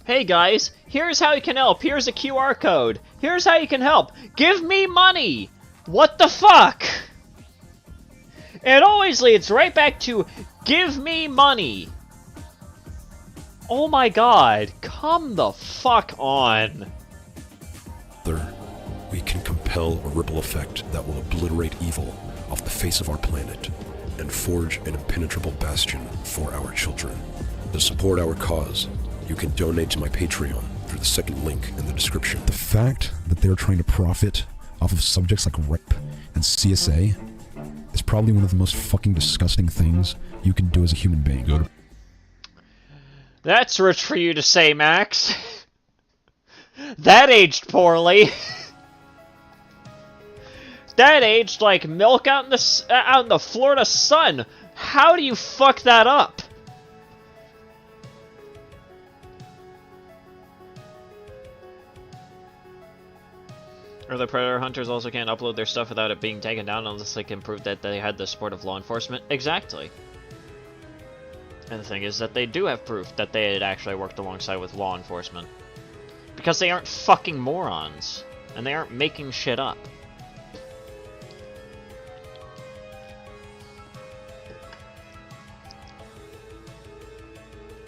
Hey guys, here's how you can help. Here's a QR code. Here's how you can help. Give me money! What the fuck? It always leads right back to give me money. Oh my god, come the fuck on. We can compel a ripple effect that will obliterate evil off the face of our planet and forge an impenetrable bastion for our children. To support our cause, you can donate to my Patreon through the second link in the description. The fact that they're trying to profit off of subjects like rape and CSA is probably one of the most fucking disgusting things you can do as a human being. Go to That's rich for you to say, Max. That aged poorly. That aged like milk out in the Florida sun. How do you fuck that up? Or the predator hunters also can't upload their stuff without it being taken down unless they can prove that they had the support of law enforcement. Exactly. And the thing is that they do have proof that they had actually worked alongside with law enforcement. Because they aren't fucking morons. And they aren't making shit up.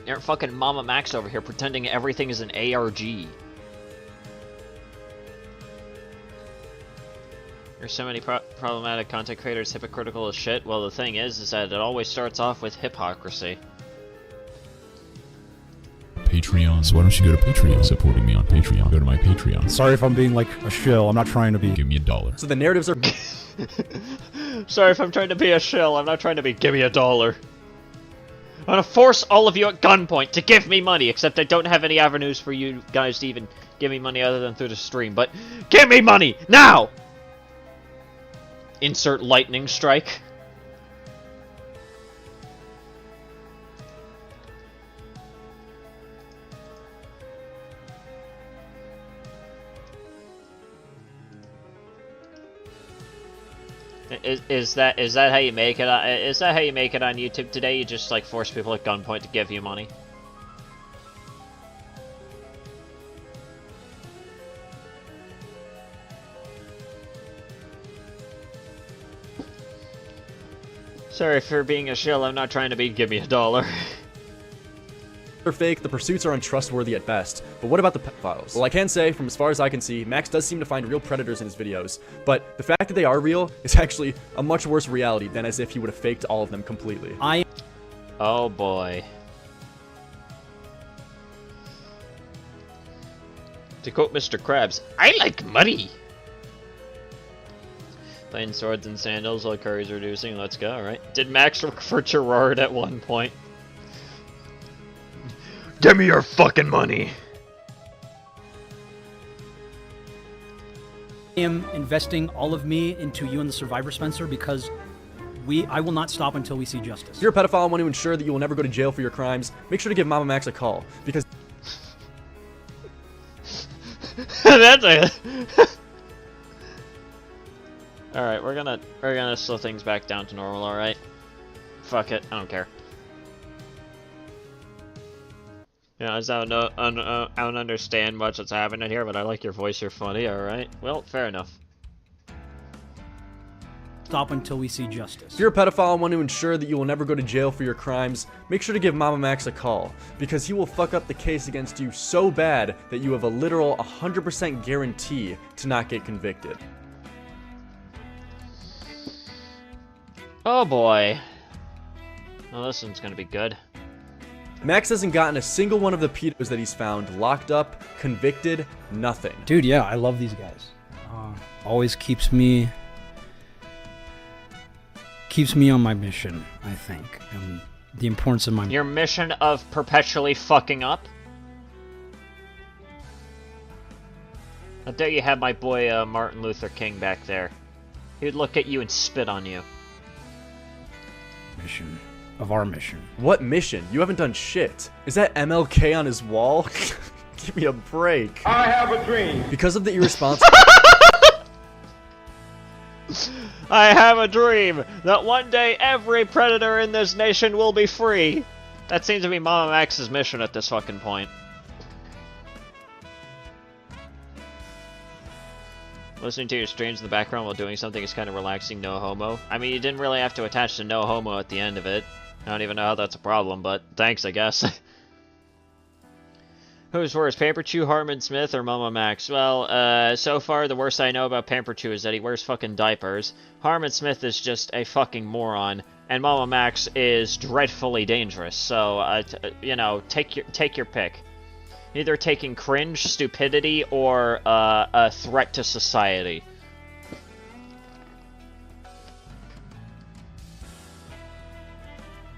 They aren't fucking MamaMax over here pretending everything is an ARG. There's so many problematic content creators hypocritical as shit. Well, the thing is that it always starts off with hypocrisy. Patreon. So why don't you go to Patreon? Supporting me on Patreon. Go to my Patreon. Sorry if I'm being like a shill. I'm not trying to be. Give me $1. So the narratives are... Sorry if I'm trying to be a shill. I'm not trying to be give me $1. I'm gonna force all of you at gunpoint to give me money, except I don't have any avenues for you guys to even give me money other than through the stream. But give me money now! Insert lightning strike. Is that how you make it? Is that how you make it on YouTube today? You just like force people at gunpoint to give you money? Sorry for being a shill, I'm not trying to be give me $1. They're fake, the pursuits are untrustworthy at best, but what about the pedophiles? Well, I can say, from as far as I can see, Max does seem to find real predators in his videos, but the fact that they are real is actually a much worse reality than as if he would have faked all of them completely. Oh boy. To quote Mr. Krabs, I like money! Playing swords and sandals while curry's reducing, let's go, alright. Did Max look for Gerard at one point? Give me your fucking money! I am investing all of me into you and the Survivor, Spencer, because I will not stop until we see justice. If you're a pedophile and want to ensure that you will never go to jail for your crimes, make sure to give MamaMax a call, because... That's a... Alright, we're gonna slow things back down to normal, alright? Fuck it, I don't care. Yeah, I don't understand much that's happening here, but I like your voice, you're funny, alright? Well, fair enough. Stop until we see justice. If you're a pedophile and want to ensure that you will never go to jail for your crimes, make sure to give MamaMax a call, because he will fuck up the case against you so bad that you have a literal 100% guarantee to not get convicted. Oh boy. Well, this one's gonna be good. Max hasn't gotten a single one of the pedos that he's found locked up, convicted, nothing. Dude, yeah, I love these guys. Always keeps me on my mission, I think, and the importance of my... Your mission of perpetually fucking up? How dare you have my boy Martin Luther King back there. He would look at you and spit on you. mission. Of our mission. What mission? You haven't done shit. Is that MLK on his wall? Give me a break. I have a dream. Because of the irresponsible... I have a dream that one day every predator in this nation will be free. That seems to be MamaMax's mission at this fucking point. Listening to your streams in the background while doing something is kind of relaxing, no homo. I mean, you didn't really have to attach the no homo at the end of it. I don't even know how that's a problem, but thanks, I guess. Who's worse, Pamper Chew, Harmon Smith, or MamaMax? Well, so far the worst I know about Pamper Chew is that he wears fucking diapers. Harmon Smith is just a fucking moron, and MamaMax is dreadfully dangerous. So, you know, take your pick. Either taking cringe, stupidity, or a threat to society.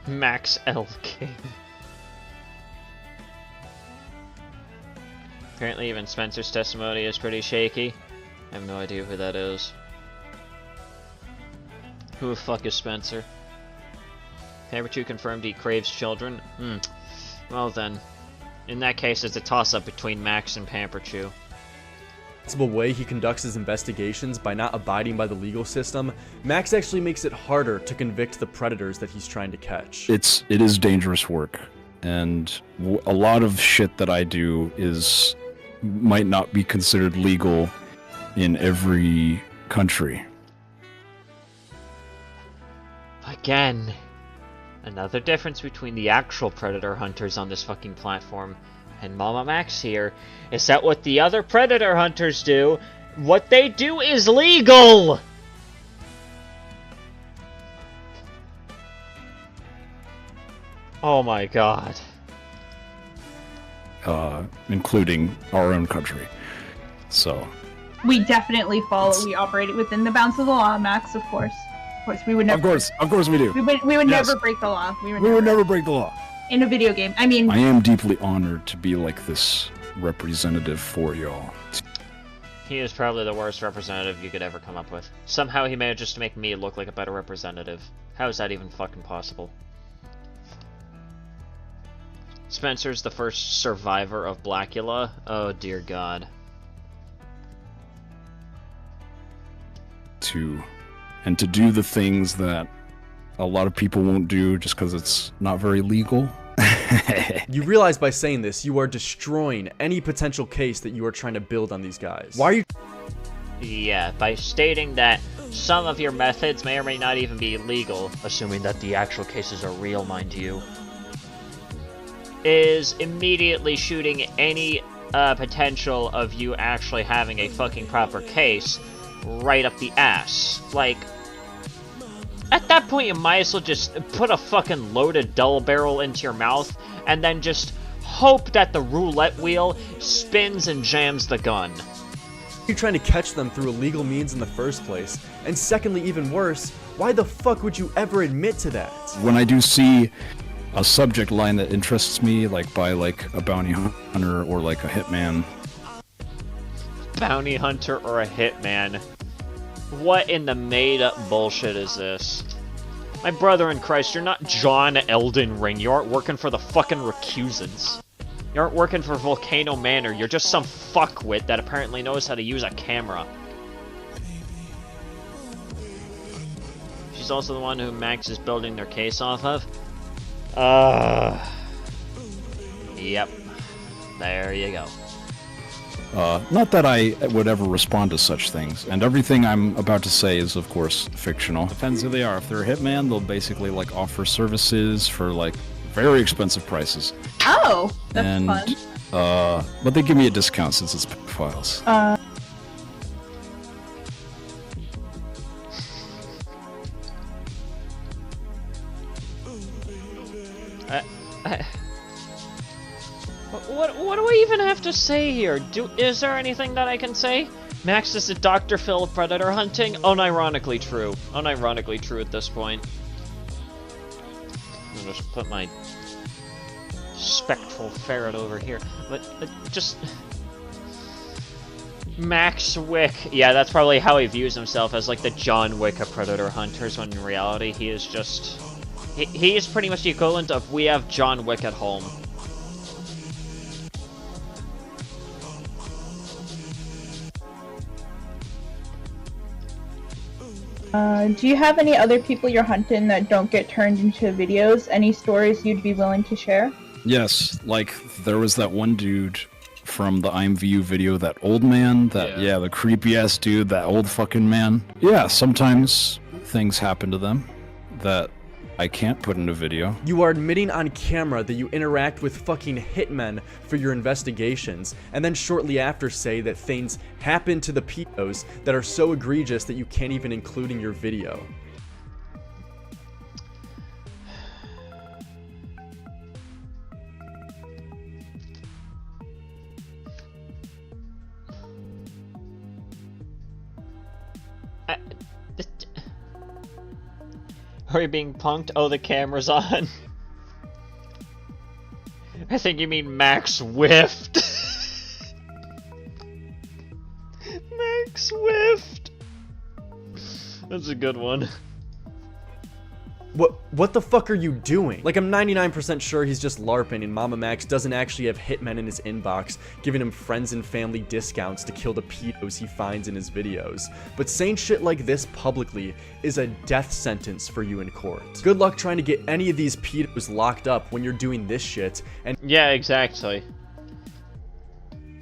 Max L. King. Apparently even Spencer's testimony is pretty shaky. I have no idea who that is. Who the fuck is Spencer? Pamper 2 confirmed he craves children? Well then. In that case, it's a toss-up between Max and Pamper Chew. way he conducts his investigations by not abiding by the legal system, Max actually makes it harder to convict the predators that he's trying to catch. It is dangerous work, and a lot of shit that I do might not be considered legal in every country. Again, another difference between the actual predator hunters on this fucking platform and MamaMax here is that what the other predator hunters do, what they do is legal! Oh my god. Including our own country. So. We definitely we operate within the bounds of the law, Max, of course. Of course, we would never. Of course we do. We would never break the law. We would never break the law. In a video game. I mean. I am deeply honored to be like this representative for y'all. He is probably the worst representative you could ever come up with. Somehow he managed to make me look like a better representative. How is that even fucking possible? Spencer's the first survivor of Blackula? Oh dear god. To do the things that a lot of people won't do just because it's not very legal. You realize by saying this, you are destroying any potential case that you are trying to build on these guys. Why are you... Yeah, by stating that some of your methods may or may not even be legal, assuming that the actual cases are real, mind you, is immediately shooting any potential of you actually having a fucking proper case right up the ass. Like, at that point you might as well just put a fucking loaded double barrel into your mouth and then just hope that the roulette wheel spins and jams the gun. You're trying to catch them through illegal means in the first place. And secondly, even worse, why the fuck would you ever admit to that? When I do see a subject line that interests me, like by like a bounty hunter or like a hitman. Bounty hunter or a hitman? What in the made-up bullshit is this? My brother in Christ, you're not John Elden Ring. You aren't working for the fucking Recusants. You aren't working for Volcano Manor. You're just some fuckwit that apparently knows how to use a camera. She's also the one who Max is building their case off of. Yep. There you go. Not that I would ever respond to such things, and everything I'm about to say is, of course, fictional. Depends who they are. If they're a hitman, they'll basically, like, offer services for, like, very expensive prices. Oh, that's fun. But they give me a discount since it's files. What do I even have to say here? Is there anything that I can say? Max is a Dr. Phil of predator hunting? Unironically true. Unironically true at this point. I'll just put my spectral ferret over here. But just... Max Wick. Yeah, that's probably how he views himself, as like the John Wick of predator hunters, when in reality he is just He is pretty much the equivalent of we have John Wick at home. Do you have any other people you're hunting that don't get turned into videos? Any stories you'd be willing to share? Yes, like there was that one dude from the IMVU video, that old man, yeah, the creepy ass dude, that old fucking man. Yeah, sometimes things happen to them that I can't put in a video. You are admitting on camera that you interact with fucking hitmen for your investigations, and then shortly after say that things happen to the pedos that are so egregious that you can't even include in your video. Are you being punked? Oh, the camera's on. I think you mean Max whiffed. Max whiffed. That's a good one. What the fuck are you doing? Like, I'm 99% sure he's just LARPing and MamaMax doesn't actually have hitmen in his inbox, giving him friends and family discounts to kill the pedos he finds in his videos. But saying shit like this publicly is a death sentence for you in court. Good luck trying to get any of these pedos locked up when you're doing this shit, and— Yeah, exactly.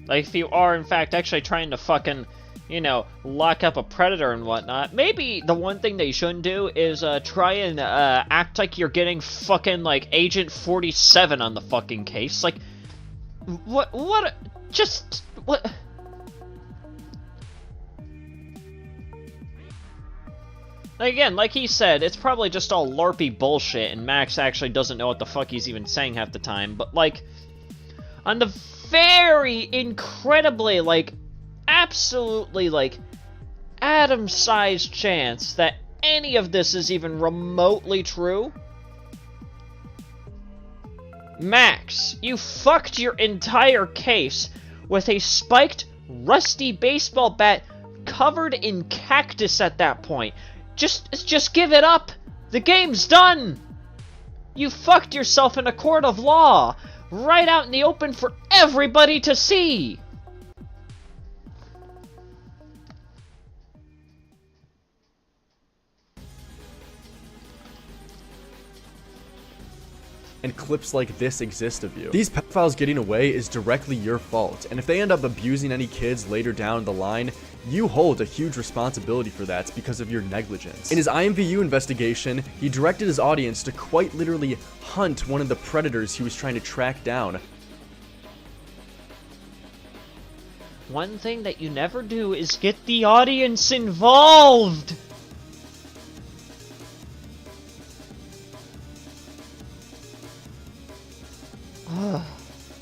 Like, if you are, in fact, actually trying to fucking, you know, lock up a predator and whatnot, maybe the one thing they shouldn't do is try and act like you're getting fucking, like, Agent 47 on the fucking case. Like, what, just, what? Like, again, like he said, it's probably just all LARPy bullshit, and Max actually doesn't know what the fuck he's even saying half the time, but, like, on the very incredibly, like, absolutely, like, atom-sized chance that any of this is even remotely true, Max, you fucked your entire case with a spiked, rusty baseball bat covered in cactus at that point. Just give it up. The game's done. You fucked yourself in a court of law, right out in the open for everybody to see. and clips like this exist of you. These pedophiles getting away is directly your fault, and if they end up abusing any kids later down the line, you hold a huge responsibility for that because of your negligence. In his IMVU investigation, he directed his audience to quite literally hunt one of the predators he was trying to track down. One thing that you never do is get the audience involved!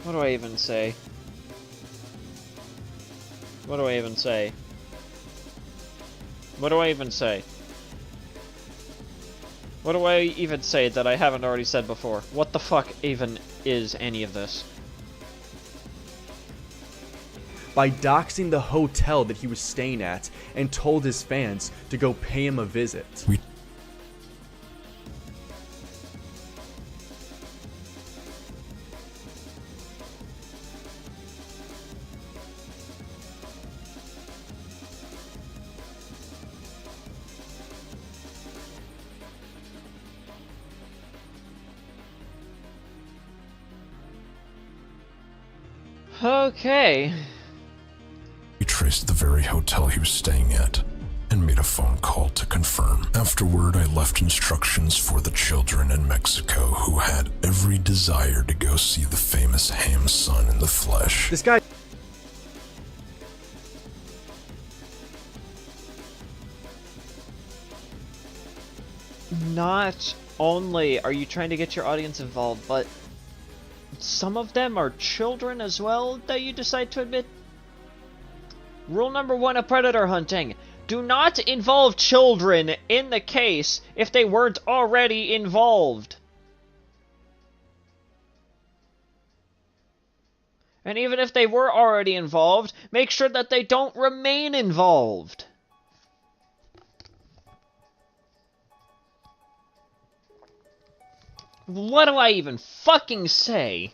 What do I even say? What do I even say? What do I even say? What do I even say that I haven't already said before? What the fuck even is any of this? By doxing the hotel that he was staying at and told his fans to go pay him a visit. Okay. He traced the very hotel he was staying at and made a phone call to confirm. Afterward, I left instructions for the children in Mexico who had every desire to go see the famous Ham son in the flesh. This guy... Not only are you trying to get your audience involved, but some of them are children as well that you decide to admit. Rule number 1 of predator hunting: do not involve children in the case if they weren't already involved. And even if they were already involved, make sure that they don't remain involved. What do I even fucking say?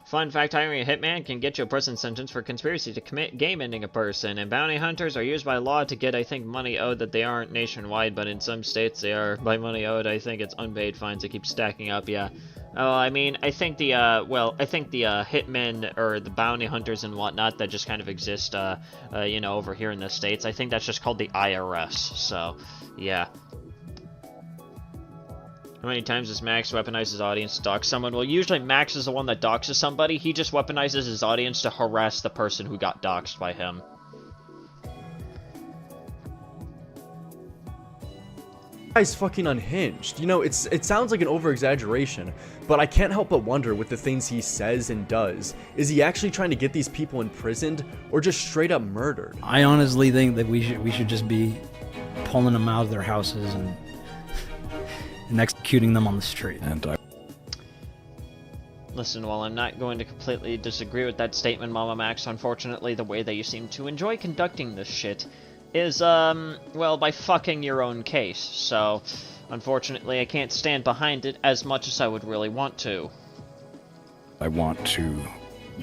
Fun fact, hiring a hitman can get you a prison sentence for conspiracy to commit game-ending a person, and bounty hunters are used by law to get, I think, money owed that they aren't nationwide, but in some states they are. By money owed, I think it's unpaid fines that keep stacking up, yeah. Oh, I mean, I think the hitmen, or the bounty hunters and whatnot that just kind of exist, you know, over here in the States, I think that's just called the IRS, so, yeah. How many times does Max weaponize his audience to dox someone? Well, usually Max is the one that doxes somebody. He just weaponizes his audience to harass the person who got doxed by him. Guy's fucking unhinged. You know, it sounds like an over-exaggeration, but I can't help but wonder with the things he says and does. Is he actually trying to get these people imprisoned, or just straight up murdered? I honestly think that we should just be pulling them out of their houses and executing them on the street. Listen, while I'm not going to completely disagree with that statement, MamaMax, unfortunately the way that you seem to enjoy conducting this shit is, well, by fucking your own case. So, unfortunately, I can't stand behind it as much as I would really want to. I want to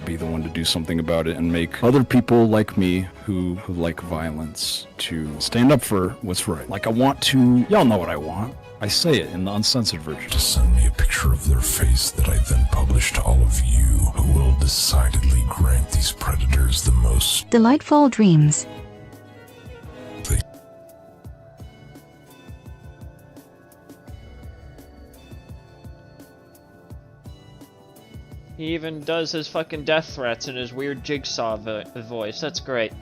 be the one to do something about it and make other people like me who like violence to stand up for what's right. Like, I want to... Y'all know what I want. I say it in the uncensored version. To send me a picture of their face that I then publish to all of you, who will decidedly grant these predators the most delightful dreams. He even does his fucking death threats in his weird jigsaw voice. That's great.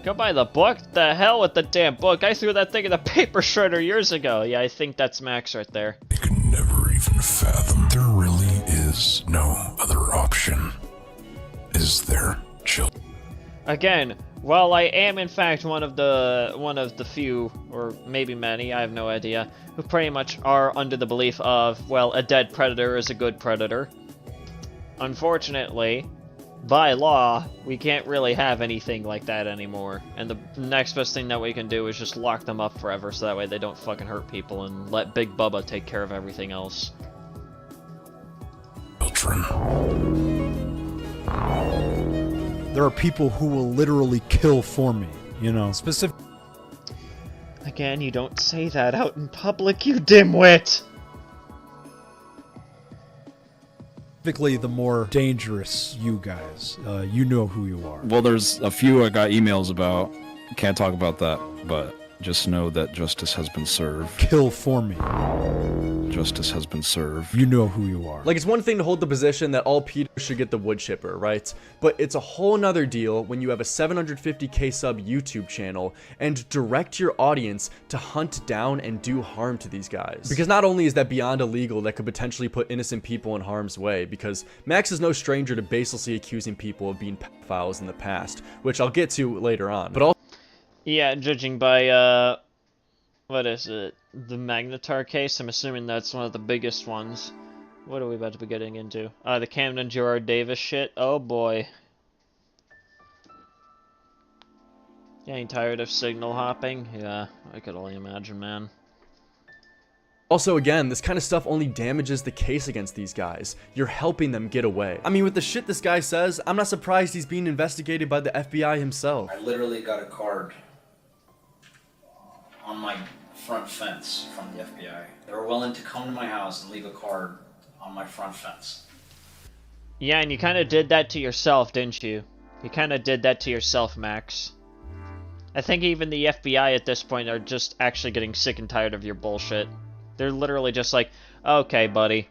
Go buy the book? The hell with the damn book. I threw that thing in the paper shredder years ago. Yeah, I think that's Max right there. I could never even fathom. There really is no other option. Is there, children? Again, while I am in fact one of the few, or maybe many, I have no idea, who pretty much are under the belief of, well, a dead predator is a good predator. Unfortunately, by law, we can't really have anything like that anymore. And the next best thing that we can do is just lock them up forever so that way they don't fucking hurt people and let Big Bubba take care of everything else. Children. There are people who will literally kill for me, you know. Again, you don't say that out in public, you dimwit! Specifically, the more dangerous you guys. You know who you are. Well, there's a few I got emails about. Can't talk about that, but just know that justice has been served. Kill for me. Justice has been served. You know who you are. Like, it's one thing to hold the position that all pedos should get the wood chipper, right? But it's a whole nother deal when you have a 750k sub YouTube channel and direct your audience to hunt down and do harm to these guys. Because not only is that beyond illegal, that could potentially put innocent people in harm's way, because Max is no stranger to baselessly accusing people of being pedophiles in the past, which I'll get to later on. But also, yeah, judging by, what is it? The Magnetar case? I'm assuming that's one of the biggest ones. What are we about to be getting into? The Camden Gerard Davis shit? Oh boy. Getting tired of signal hopping? Yeah, I could only imagine, man. Also, again, this kind of stuff only damages the case against these guys. You're helping them get away. I mean, with the shit this guy says, I'm not surprised he's being investigated by the FBI himself. I literally got a card on my front fence from the FBI. They were willing to come to my house and leave a card on my front fence. Yeah, and you kind of did that to yourself, didn't you? You kind of did that to yourself, Max. I think even the FBI at this point are just actually getting sick and tired of your bullshit. They're literally just like, okay, buddy,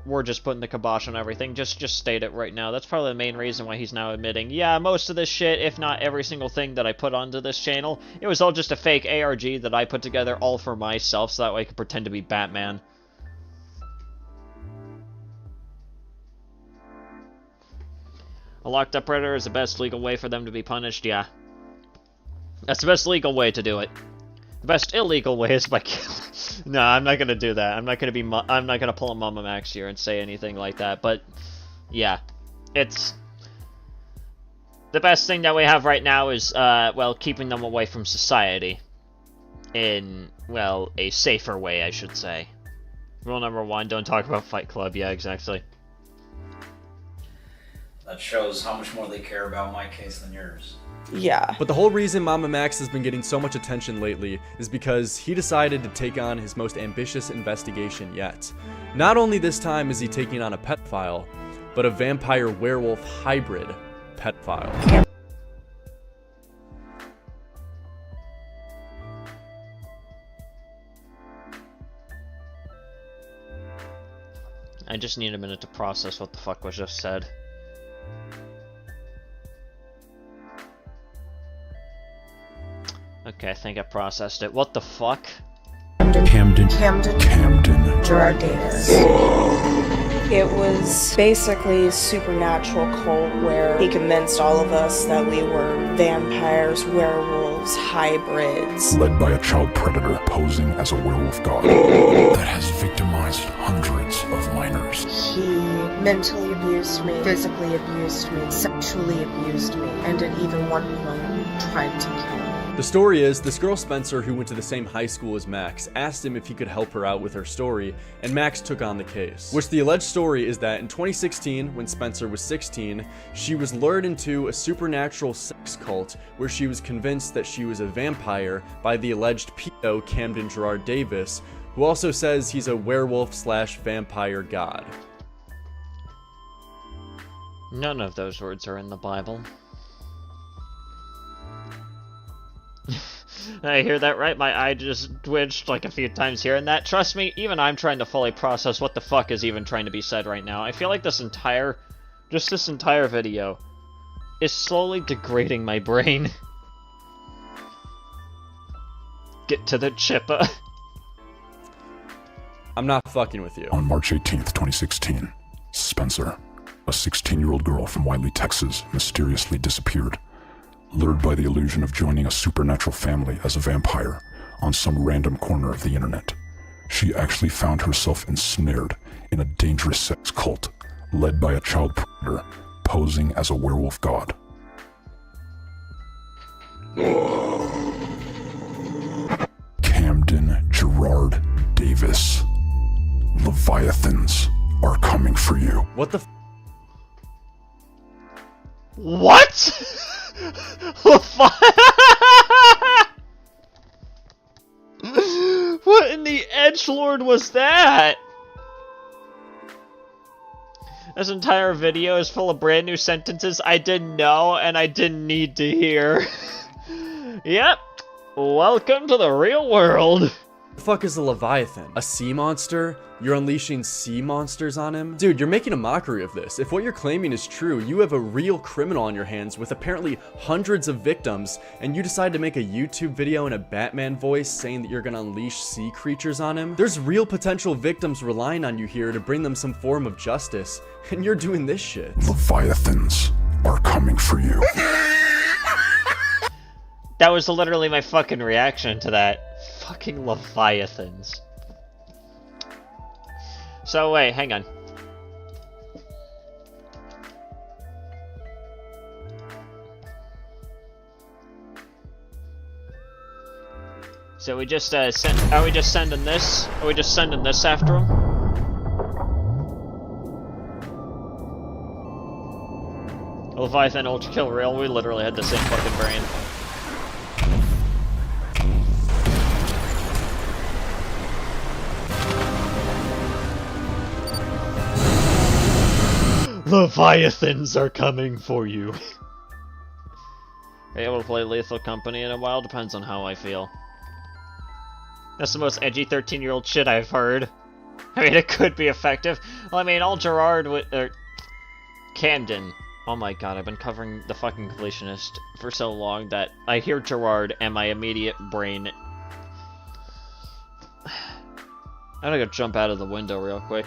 we're just putting the kibosh on everything. Just state it right now. That's probably the main reason why he's now admitting, yeah, most of this shit, if not every single thing that I put onto this channel, it was all just a fake ARG that I put together all for myself, so that way I could pretend to be Batman. A locked up predator is the best legal way for them to be punished, yeah. That's the best legal way to do it. The best illegal way is by killing. No, I'm not gonna do that. I'm not gonna pull a MamaMax here and say anything like that. But yeah, it's the best thing that we have right now is well, keeping them away from society. in, well, a safer way, I should say. Rule number 1, don't talk about Fight Club. Yeah, exactly. That shows how much more they care about my case than yours. Yeah. But the whole reason MamaMax has been getting so much attention lately is because he decided to take on his most ambitious investigation yet. Not only this time is he taking on a pedophile, but a vampire-werewolf hybrid pedophile. I just need a minute to process what the fuck was just said. Okay, I think I processed it. What the fuck? Camden. Gerard Davis. It was basically a supernatural cult where he convinced all of us that we were vampires, werewolves, hybrids. Led by a child predator posing as a werewolf god that has victimized hundreds of minors. He mentally abused me, physically abused me, sexually abused me, and at even one point tried to kill me. The story is, this girl Spencer, who went to the same high school as Max, asked him if he could help her out with her story, and Max took on the case. Which the alleged story is that in 2016, when Spencer was 16, she was lured into a supernatural sex cult where she was convinced that she was a vampire by the alleged pedo Camden Gerard Davis, who also says he's a werewolf/vampire god. None of those words are in the Bible. I hear that right? My eye just twitched like a few times here and that. Trust me, even I'm trying to fully process what the fuck is even trying to be said right now. I feel like this entire video is slowly degrading my brain. Get to the chippa. I'm not fucking with you. On March 18th, 2016, Spencer, a 16-year-old girl from Wiley, Texas, mysteriously disappeared. Lured by the illusion of joining a supernatural family as a vampire on some random corner of the internet, she actually found herself ensnared in a dangerous sex cult led by a child predator posing as a werewolf god. Camden Gerard Davis. Leviathans are coming for you. What the What? What in the edgelord was that? This entire video is full of brand new sentences I didn't know and I didn't need to hear. Yep. Welcome to the real world. The fuck is a Leviathan? A sea monster? You're unleashing sea monsters on him? Dude, you're making a mockery of this. If what you're claiming is true, you have a real criminal on your hands with apparently hundreds of victims, and you decide to make a YouTube video in a Batman voice saying that you're gonna unleash sea creatures on him? There's real potential victims relying on you here to bring them some form of justice, and you're doing this shit. Leviathans are coming for you. That was literally my fucking reaction to that. Fucking Leviathans. So wait, hang on. So we just are we just sending this? Are we just sending this after him? Leviathan Ultra Kill Real, we literally had the same fucking brain. Leviathans are coming for you. Are you able to play Lethal Company in a while? Depends on how I feel. That's the most edgy 13-year-old shit I've heard. I mean, it could be effective. Well, I mean, all Gerard with Camden. Oh my god, I've been covering the fucking completionist for so long that I hear Gerard and my immediate brain. I'm gonna go jump out of the window real quick.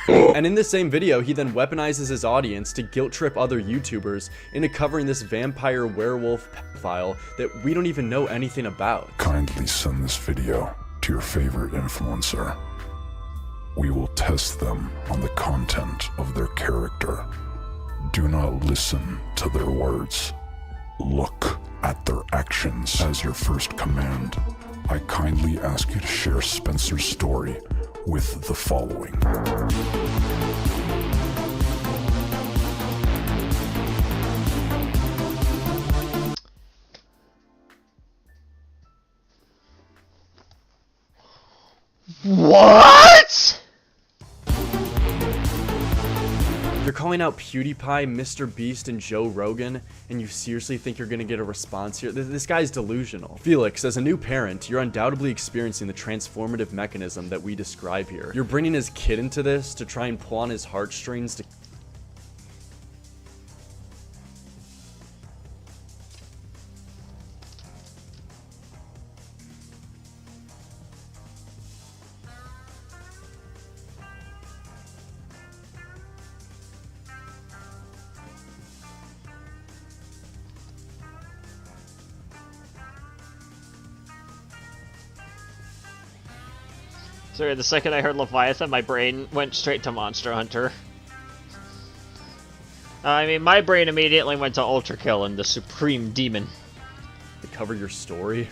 And in this same video, he then weaponizes his audience to guilt trip other YouTubers into covering this vampire werewolf pedophile that we don't even know anything about. Kindly send this video to your favorite influencer. We will test them on the content of their character. Do not listen to their words. Look at their actions as your first command. I kindly ask you to share Spencer's story with the following. What? You're calling out PewDiePie, Mr. Beast, and Joe Rogan, and you seriously think you're gonna get a response here? This guy's delusional. Felix, as a new parent, you're undoubtedly experiencing the transformative mechanism that we describe here. You're bringing his kid into this to try and pull on his heartstrings to... Sorry, the second I heard Leviathan, my brain went straight to Monster Hunter. I mean, my brain immediately went to Ultra Kill and the Supreme Demon. To cover your story?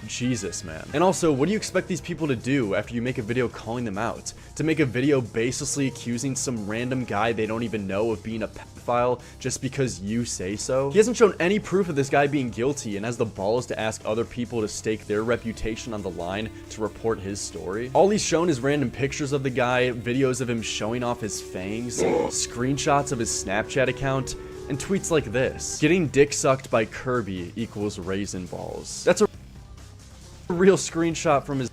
Jesus, man. And also, what do you expect these people to do after you make a video calling them out? To make a video baselessly accusing some random guy they don't even know of being a pedophile just because you say so? He hasn't shown any proof of this guy being guilty and has the balls to ask other people to stake their reputation on the line to report his story. All he's shown is random pictures of the guy, videos of him showing off his fangs, screenshots of his Snapchat account, and tweets like this. Getting dick sucked by Kirby equals raisin balls. That's a real screenshot from his...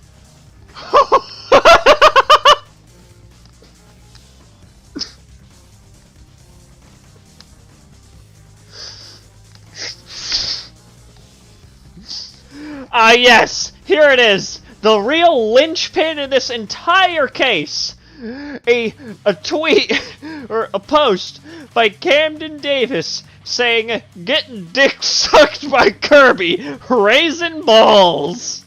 Ah, yes! Here it is! The real linchpin in this entire case! A tweet, or a post, by Camden Davis saying, "Getting dick sucked by Kirby, raisin balls!"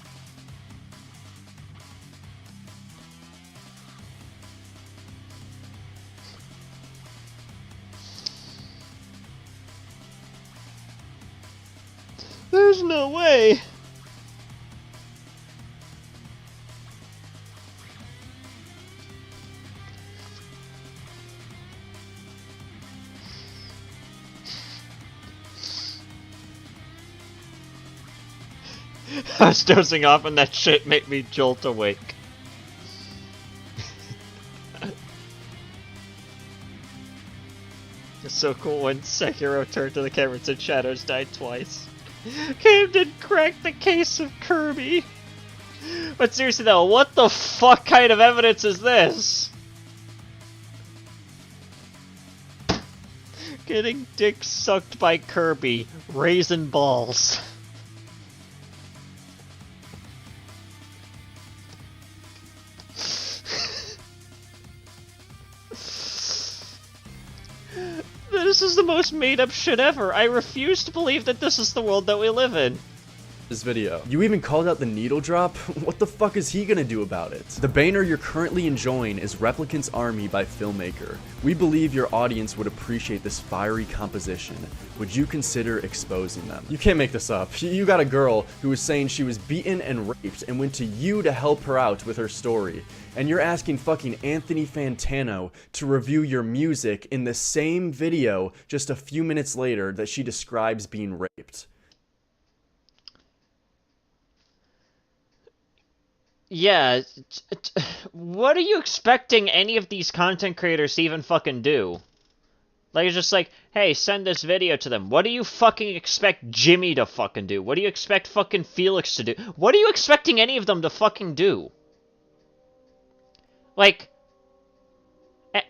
There's no way. I was dozing off and that shit made me jolt awake. It's so cool when Sekiro turned to the camera and said Shadows died twice. Camden cracked the case of Kirby. But seriously though, what the fuck kind of evidence is this? Getting dick sucked by Kirby, raisin balls. This is the most made-up shit ever. I refuse to believe that this is the world that we live in. This video. You even called out the needle drop? What the fuck is he gonna do about it? The banner you're currently enjoying is Replicant's Army by Filmmaker. We believe your audience would appreciate this fiery composition. Would you consider exposing them? You can't make this up. You got a girl who was saying she was beaten and raped and went to you to help her out with her story. And you're asking fucking Anthony Fantano to review your music in the same video just a few minutes later that she describes being raped. Yeah, what are you expecting any of these content creators to even fucking do? Like, it's just like, hey, send this video to them. What do you fucking expect Jimmy to fucking do? What do you expect fucking Felix to do? What are you expecting any of them to fucking do? Like,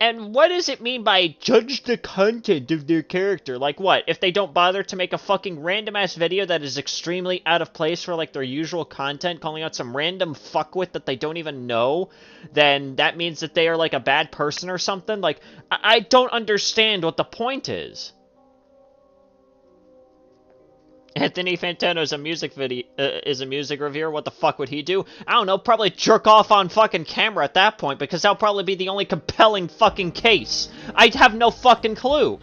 and what does it mean by judge the content of their character? Like what? If they don't bother to make a fucking random-ass video that is extremely out of place for, like, their usual content, calling out some random fuckwit that they don't even know, then that means that they are, like, a bad person or something? Like, I don't understand what the point is. Anthony Fantano is a music reviewer. What the fuck would he do? I don't know, probably jerk off on fucking camera at that point, because that'll probably be the only compelling fucking case. I'd have no fucking clue.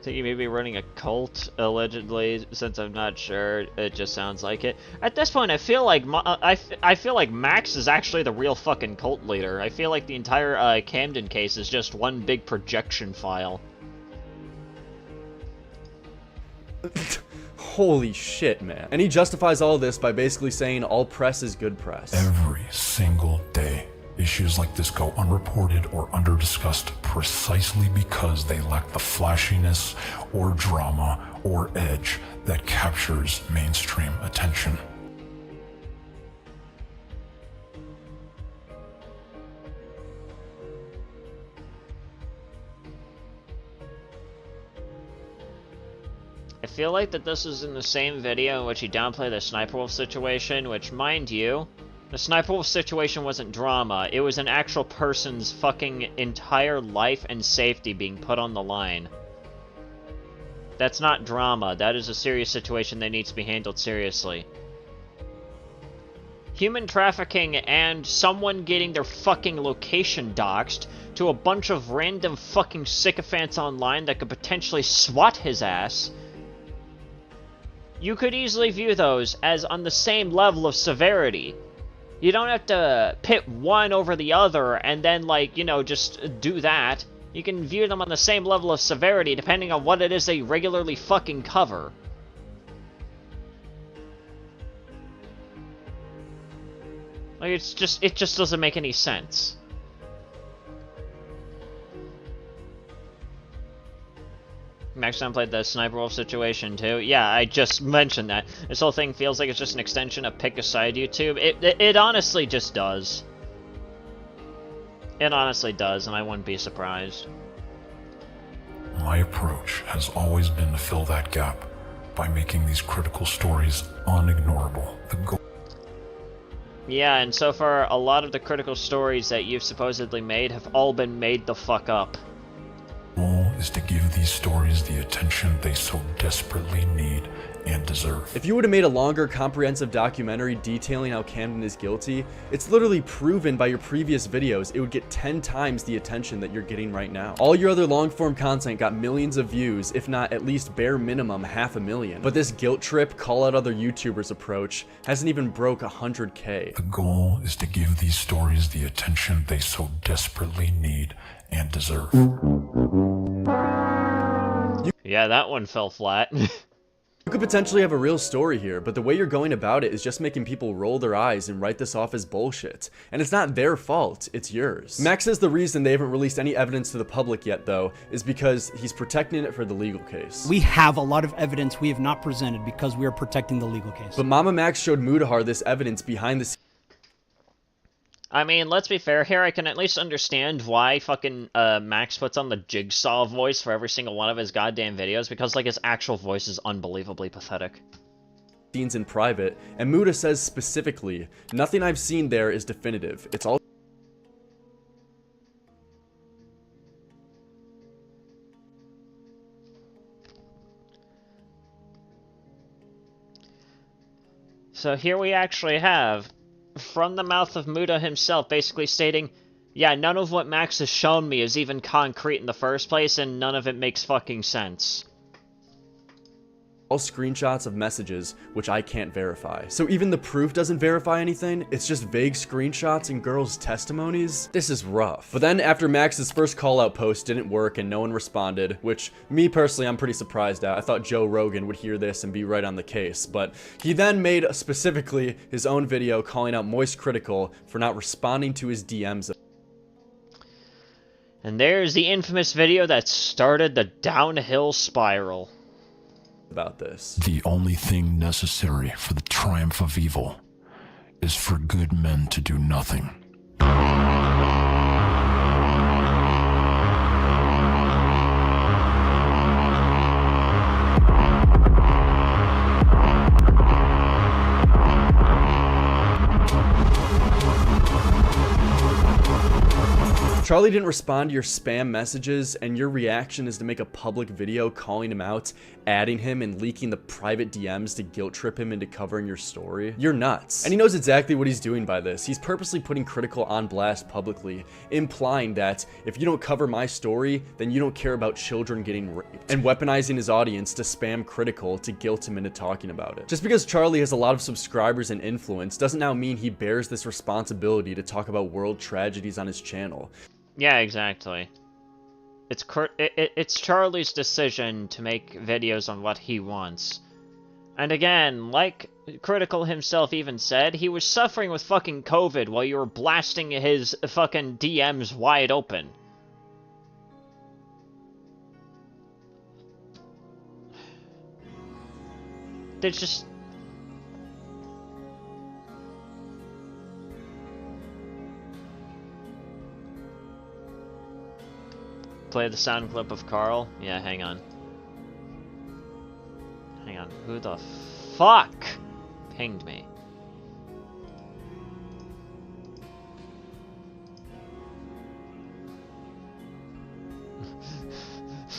So you may be running a cult, allegedly, since I'm not sure. It just sounds like it. At this point, I feel like I feel like Max is actually the real fucking cult leader. I feel like the entire Camden case is just one big projection file. Holy shit, man. And he justifies all this by basically saying all press is good press. Every single day, issues like this go unreported or under-discussed precisely because they lack the flashiness or drama or edge that captures mainstream attention. I feel like that this is in the same video in which he downplayed the Sniper Wolf situation, which, mind you, the Sniper Wolf situation wasn't drama. It was an actual person's fucking entire life and safety being put on the line. That's not drama. That is a serious situation that needs to be handled seriously. Human trafficking and someone getting their fucking location doxed to a bunch of random fucking sycophants online that could potentially swat his ass. You could easily view those as on the same level of severity. You don't have to pit one over the other and then, like, you know, just do that. You can view them on the same level of severity depending on what it is they regularly fucking cover. Like, it just doesn't make any sense. Max downplayed the Sniper Wolf situation too. Yeah, I just mentioned that. This whole thing feels like it's just an extension of Pick a Side YouTube. It honestly just does. It honestly does, and I wouldn't be surprised. My approach has always been to fill that gap by making these critical stories unignorable. The goal. Yeah, and so far, a lot of the critical stories that you've supposedly made have all been made the fuck up. Is to give these stories the attention they so desperately need and deserve. If you would have made a longer, comprehensive documentary detailing how Camden is guilty, it's literally proven by your previous videos it would get 10 times the attention that you're getting right now. All your other long-form content got millions of views, if not at least bare minimum 500,000. But this guilt trip, call out other YouTubers approach hasn't even broke 100K. The goal is to give these stories the attention they so desperately need and deserve. Yeah, that one fell flat. You could potentially have a real story here, but the way you're going about it is just making people roll their eyes and write this off as bullshit. And it's not their fault, it's yours. Max says the reason they haven't released any evidence to the public yet, though, is because he's protecting it for the legal case. We have a lot of evidence we have not presented because we are protecting the legal case. But MamaMax showed Mudahar this evidence behind the scenes. I mean, let's be fair here, I can at least understand why fucking Max puts on the Jigsaw voice for every single one of his goddamn videos, because, like, his actual voice is unbelievably pathetic. Scenes in private, and Muda says specifically, nothing I've seen there is definitive. It's all... So here we actually have, from the mouth of Muda himself, basically stating, yeah, none of what Max has shown me is even concrete in the first place, and none of it makes fucking sense. All screenshots of messages, which I can't verify. So even the proof doesn't verify anything, it's just vague screenshots and girls' testimonies? This is rough. But then after Max's first call-out post didn't work and no one responded, which me personally I'm pretty surprised at. I thought Joe Rogan would hear this and be right on the case, but he then made specifically his own video calling out Moist Critical for not responding to his DMs. And there's the infamous video that started the downhill spiral. About this. The only thing necessary for the triumph of evil is for good men to do nothing. Charlie didn't respond to your spam messages, and your reaction is to make a public video calling him out, adding him, and leaking the private DMs to guilt trip him into covering your story, you're nuts. And he knows exactly what he's doing by this. He's purposely putting Critical on blast publicly, implying that if you don't cover my story, then you don't care about children getting raped, and weaponizing his audience to spam Critical to guilt him into talking about it. Just because Charlie has a lot of subscribers and influence doesn't now mean he bears this responsibility to talk about world tragedies on his channel. Yeah, exactly. It's Charlie's decision to make videos on what he wants. And again, like Critical himself even said, he was suffering with fucking COVID while you were blasting his fucking DMs wide open. There's just... Play the sound clip of Carl? Yeah, hang on. Hang on. Who the fuck pinged me?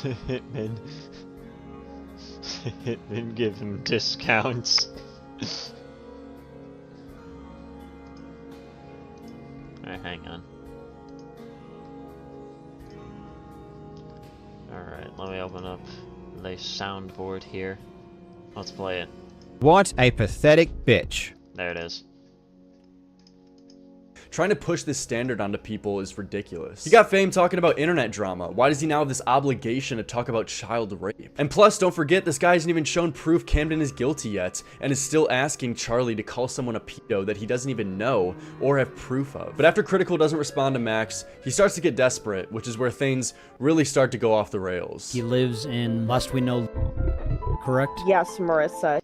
Hitman. Hitman give him discounts. Alright, hang on. Alright, let me open up the soundboard here. Let's play it. What a pathetic bitch. There it is. Trying to push this standard onto people is ridiculous. He got fame talking about internet drama. Why does he now have this obligation to talk about child rape? And plus, don't forget, this guy hasn't even shown proof Camden is guilty yet, and is still asking Charlie to call someone a pedo that he doesn't even know or have proof of. But after Critical doesn't respond to Max, he starts to get desperate, which is where things really start to go off the rails. He lives in Must We Know, correct? Yes, Marissa.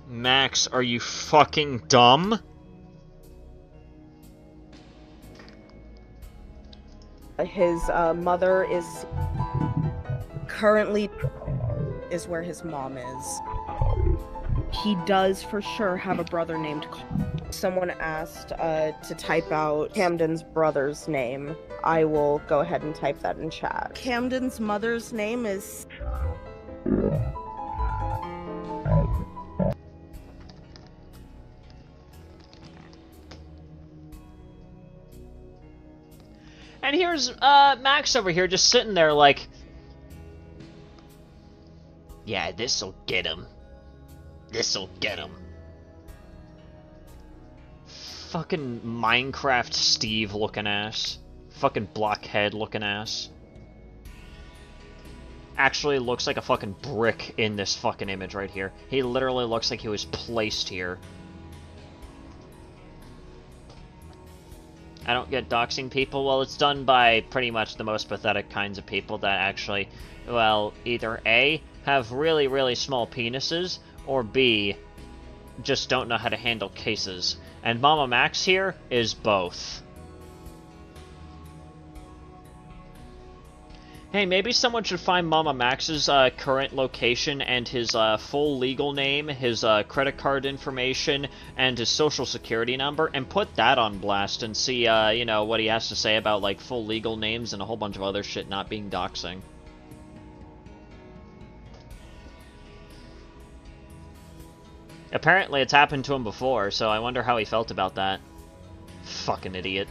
Max, are you fucking dumb? His mother is currently where his mom is. He does for sure have a brother named Carl. Someone asked to type out Camden's brother's name. I will go ahead and type that in chat. Camden's mother's name is... And here's Max over here just sitting there like, yeah, this'll get him. This'll get him. Fucking Minecraft Steve looking ass. Fucking blockhead looking ass. Actually looks like a fucking brick in this fucking image right here. He literally looks like he was placed here. I don't get doxing people. Well, it's done by pretty much the most pathetic kinds of people that actually, well, either A, have really, really small penises, or B, just don't know how to handle cases. And MamaMax here is both. Hey, maybe someone should find MamaMax's current location and his full legal name, his credit card information, and his social security number, and put that on blast and see, you know, what he has to say about, like, full legal names and a whole bunch of other shit not being doxing. Apparently it's happened to him before, so I wonder how he felt about that. Fucking idiot.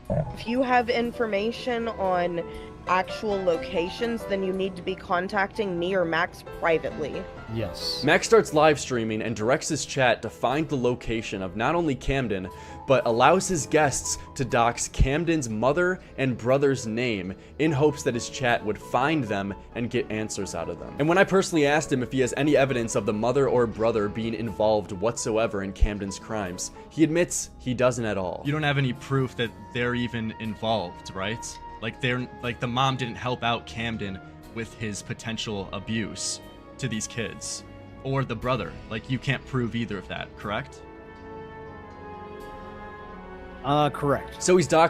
If you have information on actual locations, then you need to be contacting me or Max privately. Yes. Max starts live streaming and directs his chat to find the location of not only Camden, but allows his guests to dox Camden's mother and brother's name in hopes that his chat would find them and get answers out of them. And when I personally asked him if he has any evidence of the mother or brother being involved whatsoever in Camden's crimes, he admits he doesn't at all. You don't have any proof that they're even involved, right? Like the mom didn't help out Camden with his potential abuse to these kids. Or the brother. Like, you can't prove either of that, correct? Correct. So he's So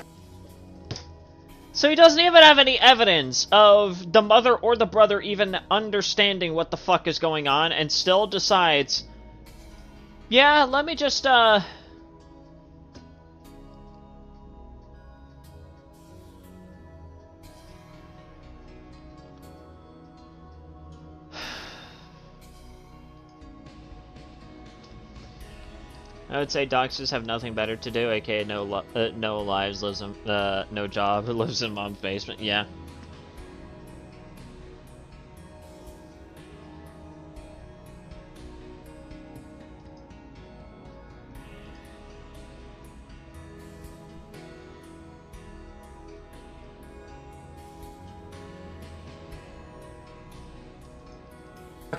he doesn't even have any evidence of the mother or the brother even understanding what the fuck is going on, and still decides, yeah, let me just, I would say doctors have nothing better to do, aka no lives, lives in, no job, lives in mom's basement, yeah.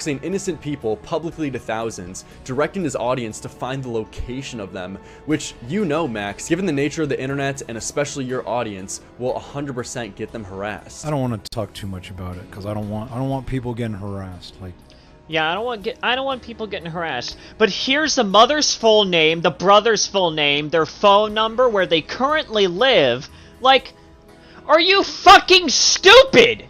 doxing innocent people publicly to thousands, directing his audience to find the location of them, which, you know, Max, given the nature of the internet and especially your audience, will 100% get them harassed. I don't want to talk too much about it because I don't want people getting harassed. Like, yeah, I don't want people getting harassed. But here's the mother's full name, the brother's full name, their phone number, where they currently live. Like, are you fucking stupid?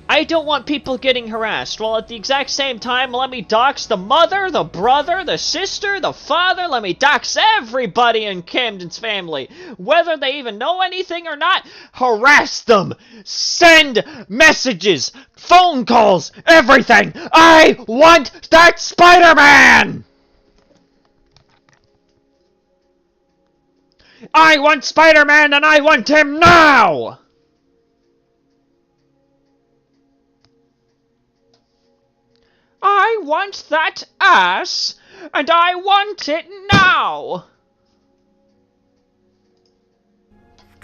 I don't want people getting harassed, while at the exact same time, let me dox the mother, the brother, the sister, the father, let me dox everybody in Camden's family. Whether they even know anything or not, harass them! Send messages, phone calls, everything! I want that Spider-Man! I want Spider-Man and I want him now! I want that ass, and I want it now!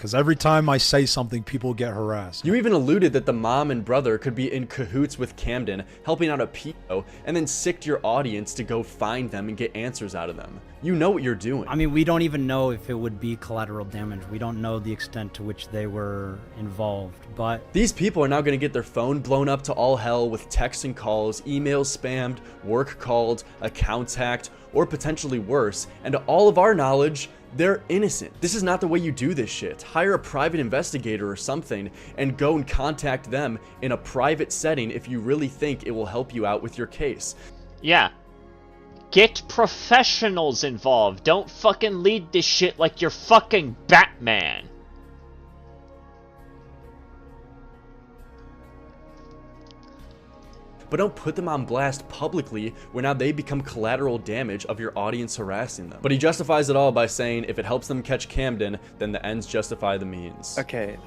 because every time I say something, people get harassed. You even alluded that the mom and brother could be in cahoots with Camden, helping out a pedo, and then sicked your audience to go find them and get answers out of them. You know what you're doing. I mean, we don't even know if it would be collateral damage. We don't know the extent to which they were involved, but... These people are now going to get their phone blown up to all hell with texts and calls, emails spammed, work called, accounts hacked, or potentially worse, and to all of our knowledge, they're innocent. This is not the way you do this shit. Hire a private investigator or something and go and contact them in a private setting if you really think it will help you out with your case. Yeah. Get professionals involved. Don't fucking lead this shit like you're fucking Batman. But don't put them on blast publicly where now they become collateral damage of your audience harassing them. But he justifies it all by saying if it helps them catch Camden, then the ends justify the means. Okay,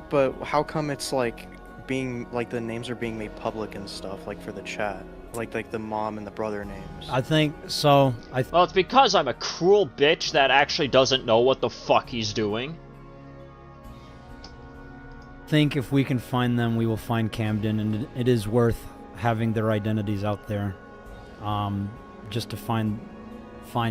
but how come it's like being like the names are being made public and stuff, like for the chat? Like the mom and the brother names. I think so. Well, it's because I'm a cruel bitch that actually doesn't know what the fuck he's doing. I think if we can find them, we will find Camden, and it is worth having their identities out there, just to find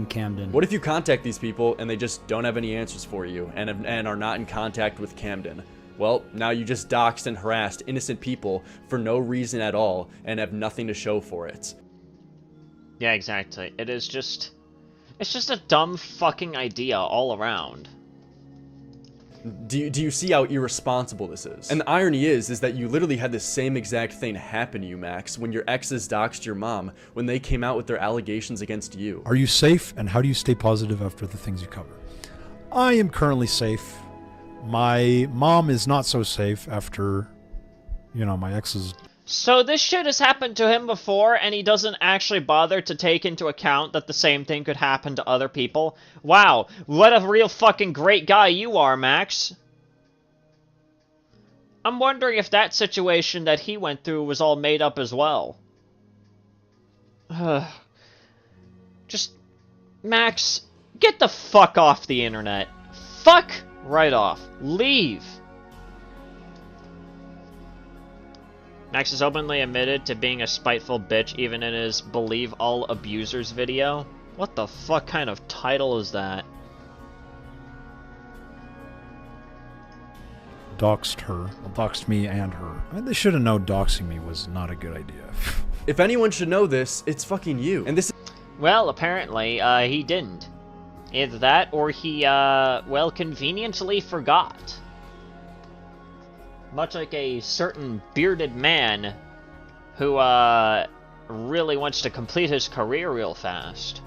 Camden. What if you contact these people and they just don't have any answers for you and are not in contact with Camden? Well, now you just doxed and harassed innocent people for no reason at all and have nothing to show for it. Yeah, exactly. It's just a dumb fucking idea all around. Do you see how irresponsible this is? And the irony is that you literally had the same exact thing happen to you, Max, when your exes doxed your mom when they came out with their allegations against you. Are you safe, and how do you stay positive after the things you cover? I am currently safe. My mom is not so safe after, you know, my exes. So this shit has happened to him before, and he doesn't actually bother to take into account that the same thing could happen to other people? Wow, what a real fucking great guy you are, Max. I'm wondering if that situation that he went through was all made up as well. Just, Max, get the fuck off the internet. Fuck right off. Leave. Max has openly admitted to being a spiteful bitch even in his Believe All Abusers video. What the fuck kind of title is that? doxed her. Well, doxed me and her. I mean, they should have known doxing me was not a good idea. If anyone should know this, it's fucking you. And this is... Well, apparently, he didn't. Either that, or he, well, conveniently forgot. Much like a certain bearded man who, really wants to complete his career real fast.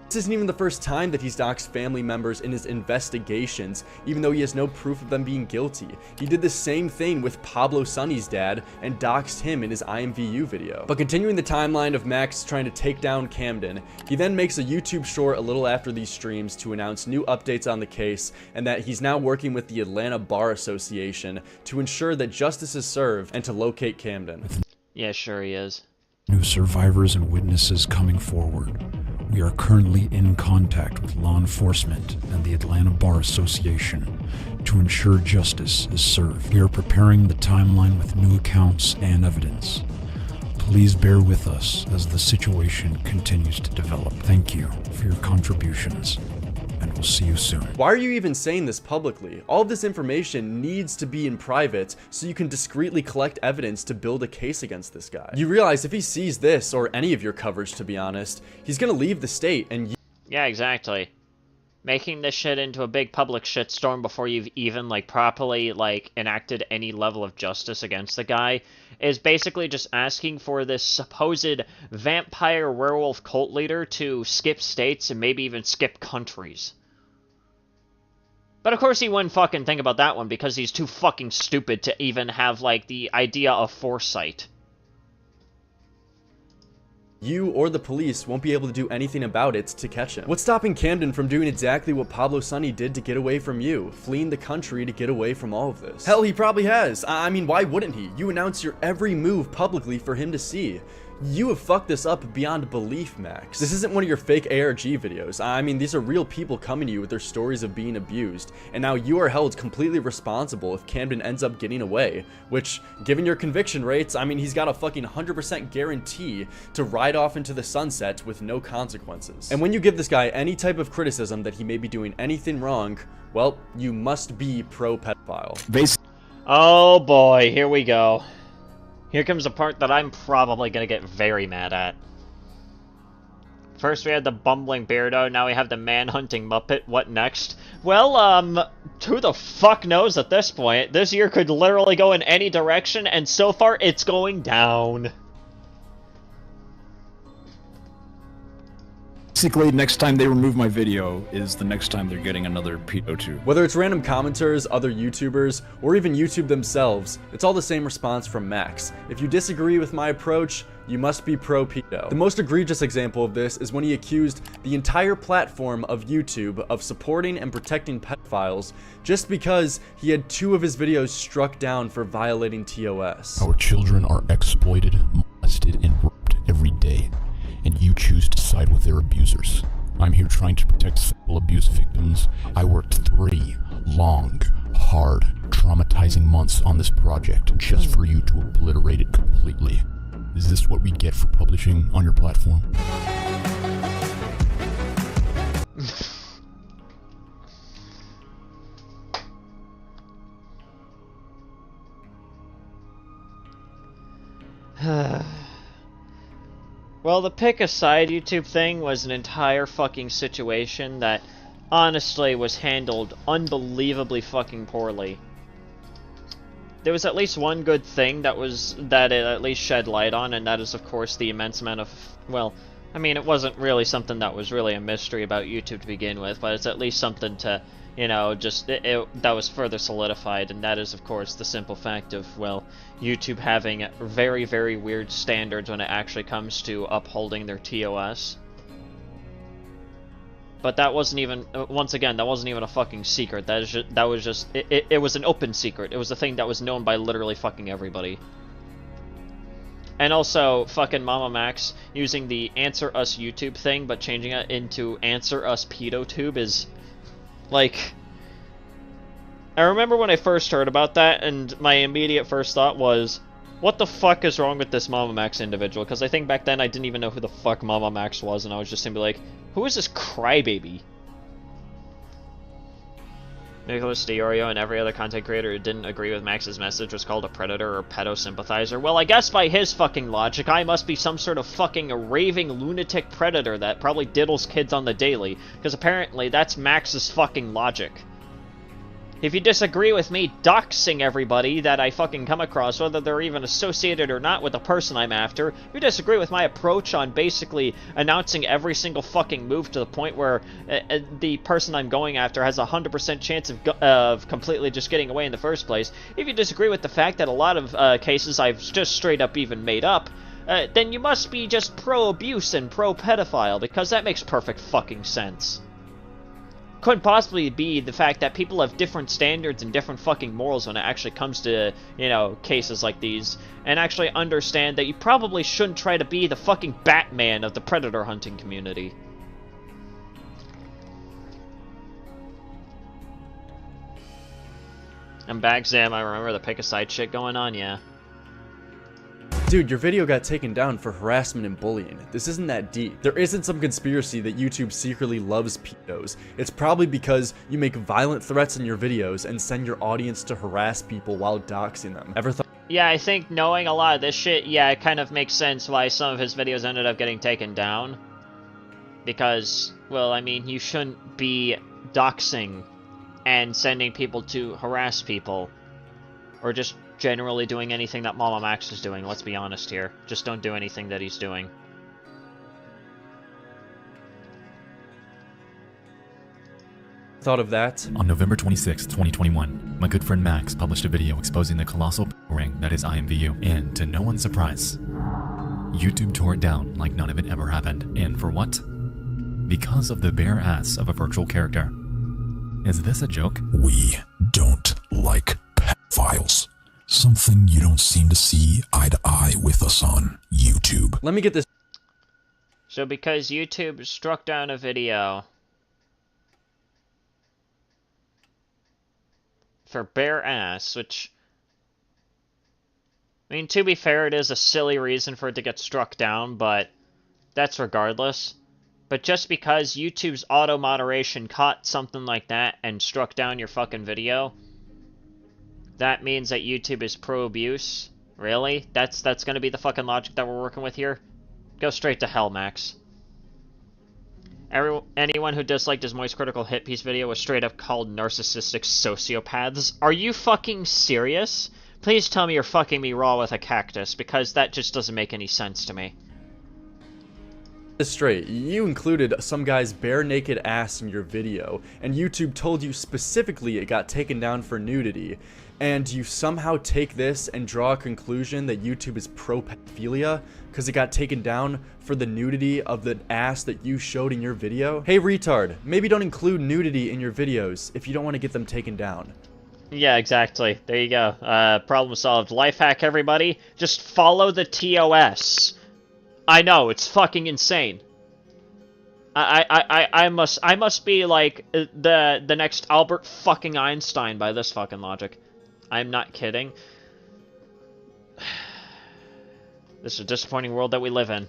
This isn't even the first time that he's doxed family members in his investigations, even though he has no proof of them being guilty. He did the same thing with Pablo Sonny's dad and doxed him in his IMVU video. But continuing the timeline of Max trying to take down Camden, he then makes a YouTube short a little after these streams to announce new updates on the case and that he's now working with the Atlanta Bar Association to ensure that justice is served and to locate Camden. Yeah, sure he is. New survivors and witnesses coming forward. We are currently in contact with law enforcement and the Atlanta Bar Association to ensure justice is served. We are preparing the timeline with new accounts and evidence. Please bear with us as the situation continues to develop. Thank you for your contributions, and we'll see you soon. Why are you even saying this publicly? All of this information needs to be in private so you can discreetly collect evidence to build a case against this guy. You realize if he sees this, or any of your coverage to be honest, he's gonna leave the state and Yeah, exactly. Making this shit into a big public shitstorm before you've even, like, properly, like, enacted any level of justice against the guy is basically just asking for this supposed vampire werewolf cult leader to skip states and maybe even skip countries. But of course he wouldn't fucking think about that one because he's too fucking stupid to even have, like, the idea of foresight. you or the police won't be able to do anything about it to catch him. What's stopping Camden from doing exactly what Pablo Sonny did to get away from you, fleeing the country to get away from all of this? Hell, he probably has. I mean, why wouldn't he? You announce your every move publicly for him to see. You have fucked this up beyond belief, Max. This isn't one of your fake ARG videos. I mean, these are real people coming to you with their stories of being abused, and now you are held completely responsible if Camden ends up getting away, which, given your conviction rates, I mean, he's got a fucking 100% guarantee to ride off into the sunset with no consequences. And when you give this guy any type of criticism that he may be doing anything wrong, well, you must be pro-pedophile. Oh boy, here we go. Here comes the part that I'm probably gonna get very mad at. First we had the bumbling beardo, now we have the man-hunting Muppet. What next? Well, who the fuck knows at this point? This year could literally go in any direction, and so far it's going down. Basically, next time they remove my video is the next time they're getting another pedo tube. Whether it's random commenters, other YouTubers, or even YouTube themselves, it's all the same response from Max. If you disagree with my approach, you must be pro-pedo. The most egregious example of this is when he accused the entire platform of YouTube of supporting and protecting pedophiles just because he had 2 of his videos struck down for violating TOS. Our children are exploited, molested, and raped every day, and you choose to side with their abusers. I'm here trying to protect sexual abuse victims. I worked 3 long, hard, traumatizing months on this project just for you to obliterate it completely. Is this what we get for publishing on your platform? Well, the pick a side YouTube thing was an entire fucking situation that honestly was handled unbelievably fucking poorly. There was at least one good thing that it at least shed light on, and that is of course the immense amount of, well, I mean, it wasn't really something that was really a mystery about YouTube to begin with, but it's at least something to, you know, just, that was further solidified, and that is of course the simple fact of, well, YouTube having very, very weird standards when it actually comes to upholding their TOS. But that wasn't even, once again, that wasn't even a fucking secret. That was just, it was an open secret. It was a thing that was known by literally fucking everybody. And also, fucking MamaMax using the Answer Us YouTube thing, but changing it into Answer Us PedoTube is, like, I remember when I first heard about that, and my immediate first thought was, what the fuck is wrong with this MamaMax individual? Because I think back then I didn't even know who the fuck MamaMax was, and I was just gonna be like, who is this crybaby? Nicholas DiOrio and every other content creator who didn't agree with Max's message was called a predator or pedo sympathizer. Well, I guess by his fucking logic, I must be some sort of fucking raving lunatic predator that probably diddles kids on the daily, because apparently that's Max's fucking logic. If you disagree with me doxing everybody that I fucking come across, whether they're even associated or not with the person I'm after, if you disagree with my approach on basically announcing every single fucking move to the point where the person I'm going after has a 100% chance of completely just getting away in the first place, if you disagree with the fact that a lot of cases I've just straight up even made up, then you must be just pro-abuse and pro-pedophile, because that makes perfect fucking sense. Couldn't possibly be the fact that people have different standards and different fucking morals when it actually comes to, you know, cases like these, and actually understand that you probably shouldn't try to be the fucking Batman of the predator hunting community. And Bagzam, I remember the pick a side shit going on, yeah. Dude, your video got taken down for harassment and bullying. This isn't that deep. There isn't some conspiracy that YouTube secretly loves pedos. It's probably because you make violent threats in your videos and send your audience to harass people while doxing them. Ever thought? Yeah, I think knowing a lot of this shit, yeah, it kind of makes sense why some of his videos ended up getting taken down. Because, well, I mean, you shouldn't be doxing and sending people to harass people. Or just generally doing anything that MamaMax is doing, let's be honest here. Just don't do anything that he's doing. Thought of that? On November 26, 2021, my good friend Max published a video exposing the colossal ring that is IMVU, and to no one's surprise, YouTube tore it down like none of it ever happened. And for what? Because of the bare ass of a virtual character. Is this a joke? We don't like pedophiles. Something you don't seem to see eye to eye with us on YouTube. Let me get this. So because YouTube struck down a video for bare ass, which, I mean, to be fair, it is a silly reason for it to get struck down, but that's regardless. But just because YouTube's auto-moderation caught something like that and struck down your fucking video, that means that YouTube is pro-abuse? Really? That's gonna be the fucking logic that we're working with here? Go straight to hell, Max. Anyone who disliked his Moist Critical Hit Piece video was straight up called narcissistic sociopaths. Are you fucking serious? Please tell me you're fucking me raw with a cactus, because that just doesn't make any sense to me. Straight, you included some guy's bare naked ass in your video, and YouTube told you specifically it got taken down for nudity, and you somehow take this and draw a conclusion that YouTube is pro-pedophilia because it got taken down for the nudity of the ass that you showed in your video? Hey retard, maybe don't include nudity in your videos if you don't want to get them taken down. Yeah, exactly. There you go. Problem solved. Life hack, everybody. Just follow the TOS. I know, it's fucking insane. I must be like the next Albert fucking Einstein by this fucking logic. I'm not kidding. This is a disappointing world that we live in.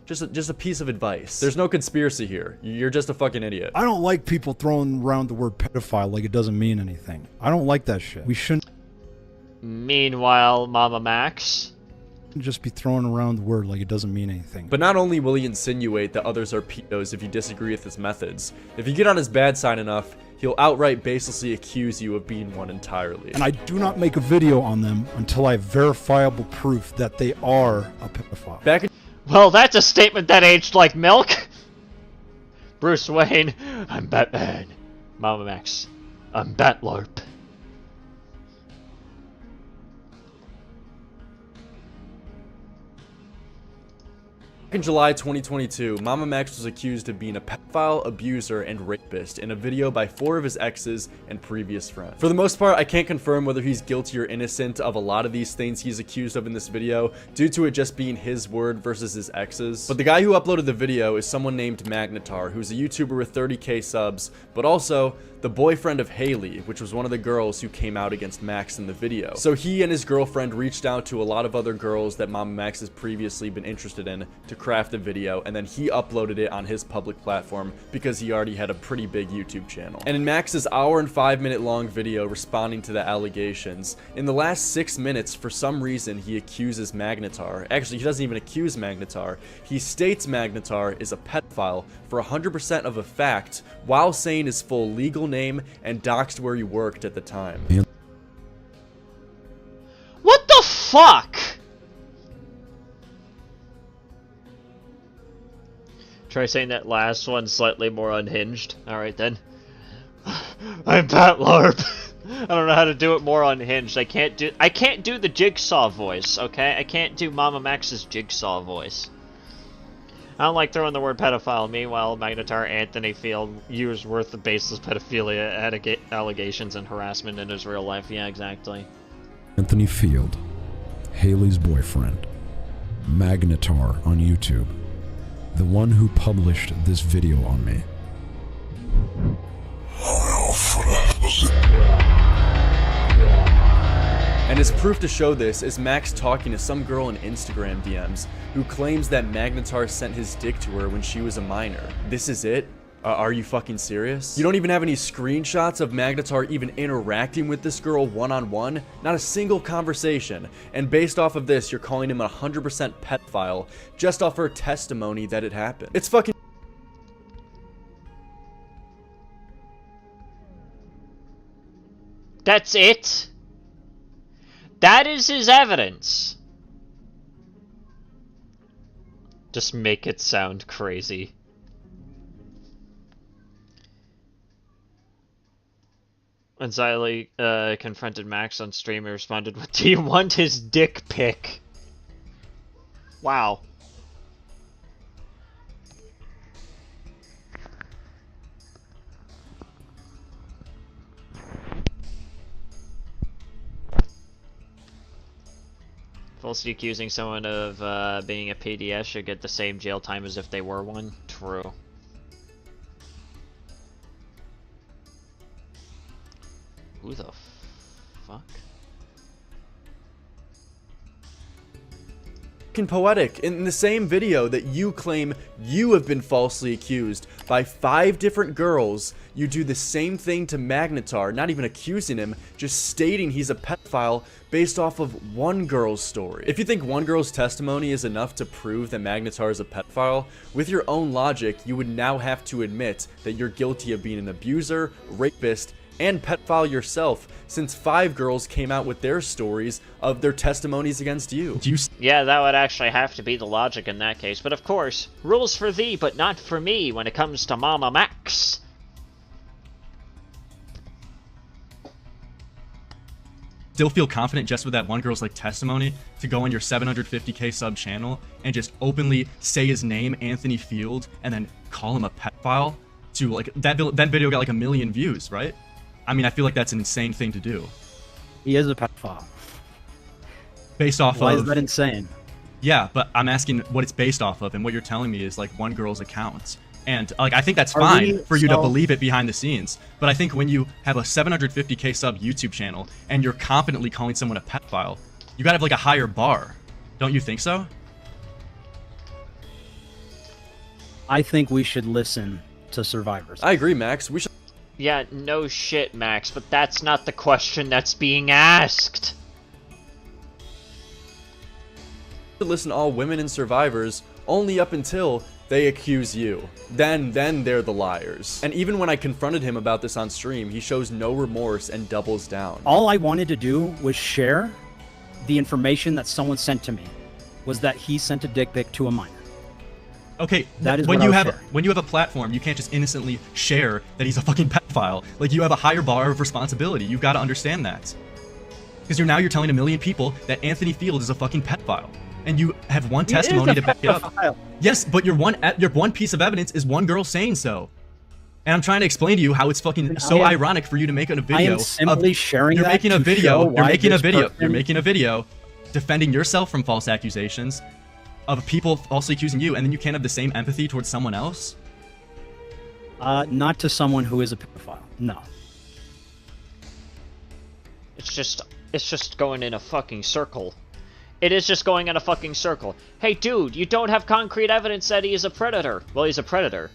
Just a piece of advice. There's no conspiracy here. You're just a fucking idiot. I don't like people throwing around the word pedophile like it doesn't mean anything. I don't like that shit. We shouldn't Meanwhile, MamaMax just be throwing around the word like it doesn't mean anything. But not only will he insinuate that others are pedos if you disagree with his methods, if you get on his bad side enough, he'll outright baselessly accuse you of being one entirely. And I do not make a video on them until I have verifiable proof that they are a pedophile. Well, that's a statement that aged like milk. Bruce Wayne, I'm Batman. MamaMax, I'm Batlarp. In July 2022, MamaMax was accused of being a pedophile, abuser, and rapist in a video by 4 of his exes and previous friends. For the most part, I can't confirm whether he's guilty or innocent of a lot of these things he's accused of in this video, due to it just being his word versus his ex's. But the guy who uploaded the video is someone named Magnetar, who's a YouTuber with 30k subs, but also the boyfriend of Haley, which was one of the girls who came out against Max in the video. So he and his girlfriend reached out to a lot of other girls that MamaMax has previously been interested in to craft a video, and then he uploaded it on his public platform because he already had a pretty big YouTube channel. And in Max's hour and 5-minute long video responding to the allegations, in the last 6 minutes, for some reason, he accuses Magnetar. Actually, he doesn't even accuse Magnetar. He states Magnetar is a pedophile for 100% of a fact, while saying his full legal name and doxed where he worked at the time. What the fuck? Try saying that last one slightly more unhinged. Alright then. I'm Pat LARP. I don't know how to do it more unhinged. I can't do the Jigsaw voice, okay? I can't do MamaMax's Jigsaw voice. I don't like throwing the word pedophile. Meanwhile, Magnetar Anthony Field, years worth of baseless pedophilia allegations and harassment in his real life. Yeah, exactly. Anthony Field, Haley's boyfriend, Magnetar on YouTube, the one who published this video on me. And as proof to show this is Max talking to some girl in Instagram DMs who claims that Magnetar sent his dick to her when she was a minor. This is it? Are you fucking serious? You don't even have any screenshots of Magnetar even interacting with this girl one-on-one? Not a single conversation. And based off of this, you're calling him a 100% pedophile just off her testimony that it happened. It's fucking... That's it? That is his evidence. Just make it sound crazy. When Xylee confronted Max on stream, he responded with, "Do you want his dick pic?" Wow. Falsely accusing someone of being a PDS should get the same jail time as if they were one. True. Who the fuck? Poetic. In the same video that you claim you have been falsely accused by 5 different girls, you do the same thing to Magnetar, not even accusing him, just stating he's a pedophile based off of one girl's story. If you think one girl's testimony is enough to prove that Magnetar is a pedophile, with your own logic, you would now have to admit that you're guilty of being an abuser, rapist, and pedophile yourself, since 5 girls came out with their stories of their testimonies against you. Yeah, that would actually have to be the logic in that case, but of course, rules for thee but not for me when it comes to MamaMax. Still feel confident just with that one girl's like testimony to go on your 750k sub channel and just openly say his name, Anthony Field, and then call him a pedophile? To like that video got like 1 million views, right? I mean, I feel like that's an insane thing to do. He is a pedophile. Based off Why of... is that insane? Yeah, but I'm asking what it's based off of, and what you're telling me is like one girl's account. And like, I think that's fine for you to believe it behind the scenes. But I think when you have a 750k sub YouTube channel and you're confidently calling someone a pedophile, you gotta have like a higher bar. Don't you think so? I think we should listen to survivors. I agree, Max. We should... Yeah, no shit, Max, but that's not the question that's being asked. listen to all women and survivors only up until they accuse you. Then they're the liars. And even when I confronted him about this on stream, he shows no remorse and doubles down. All I wanted to do was share the information that someone sent to me, was that he sent a dick pic to a minor. Okay, that is when you have a platform, you can't just innocently share that he's a fucking pedophile. Like, you have a higher bar of responsibility. You've got to understand that. Because you're telling 1 million people that Anthony Field is a fucking pedophile. And you have one testimony to back it up. Yes, but your one piece of evidence is one girl saying so. And I'm trying to explain to you how it's fucking so ironic for you to make a video. I am simply sharing You're that making a to video. show why You're making a video defending yourself from false accusations of people falsely accusing you, and then you can't have the same empathy towards someone else? Not to someone who is a pedophile. No. It's just going in a fucking circle. It is just going in a fucking circle. Hey, dude, you don't have concrete evidence that he is a predator. Well, he's a predator.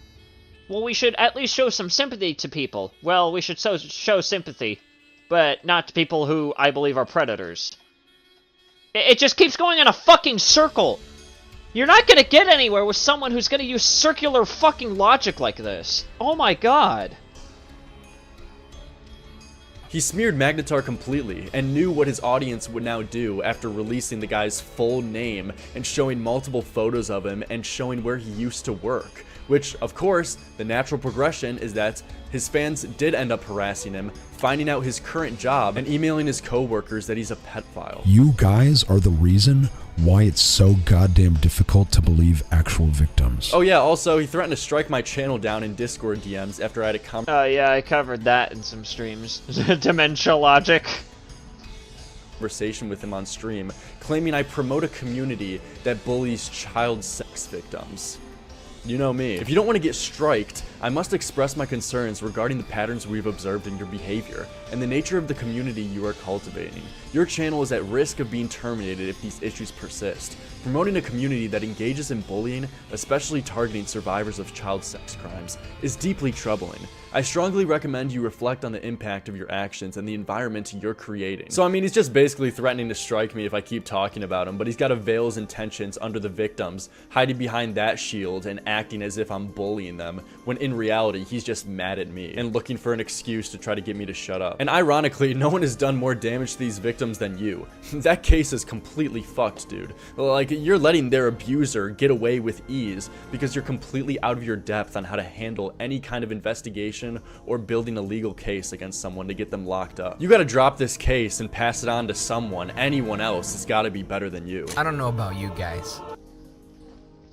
Well, we should at least show some sympathy to people. Well, we should show sympathy, but not to people who I believe are predators. It just keeps going in a fucking circle. You're not gonna get anywhere with someone who's gonna use circular fucking logic like this. Oh my god. He smeared Magnetar completely, and knew what his audience would now do after releasing the guy's full name and showing multiple photos of him and showing where he used to work. Which, of course, the natural progression is that his fans did end up harassing him, finding out his current job, and emailing his co-workers that he's a pedophile. You guys are the reason why it's so goddamn difficult to believe actual victims. Oh yeah, also, he threatened to strike my channel down in Discord DMs after I had a comment. Oh yeah, I covered that in some streams. Dementia logic. Conversation with him on stream, claiming I promote a community that bullies child sex victims. You know me. If you don't want to get striked, I must express my concerns regarding the patterns we've observed in your behavior and the nature of the community you are cultivating. Your channel is at risk of being terminated if these issues persist. Promoting a community that engages in bullying, especially targeting survivors of child sex crimes, is deeply troubling. I strongly recommend you reflect on the impact of your actions and the environment you're creating. So I mean, he's just basically threatening to strike me if I keep talking about him, but he's got to veil his intentions under the victims, hiding behind that shield and acting as if I'm bullying them, when in reality, he's just mad at me and looking for an excuse to try to get me to shut up. And ironically, no one has done more damage to these victims than you. That case is completely fucked, dude. Like, you're letting their abuser get away with ease because you're completely out of your depth on how to handle any kind of investigation or building a legal case against someone to get them locked up. You gotta drop this case and pass it on to someone. Anyone else has gotta be better than you. I don't know about you guys.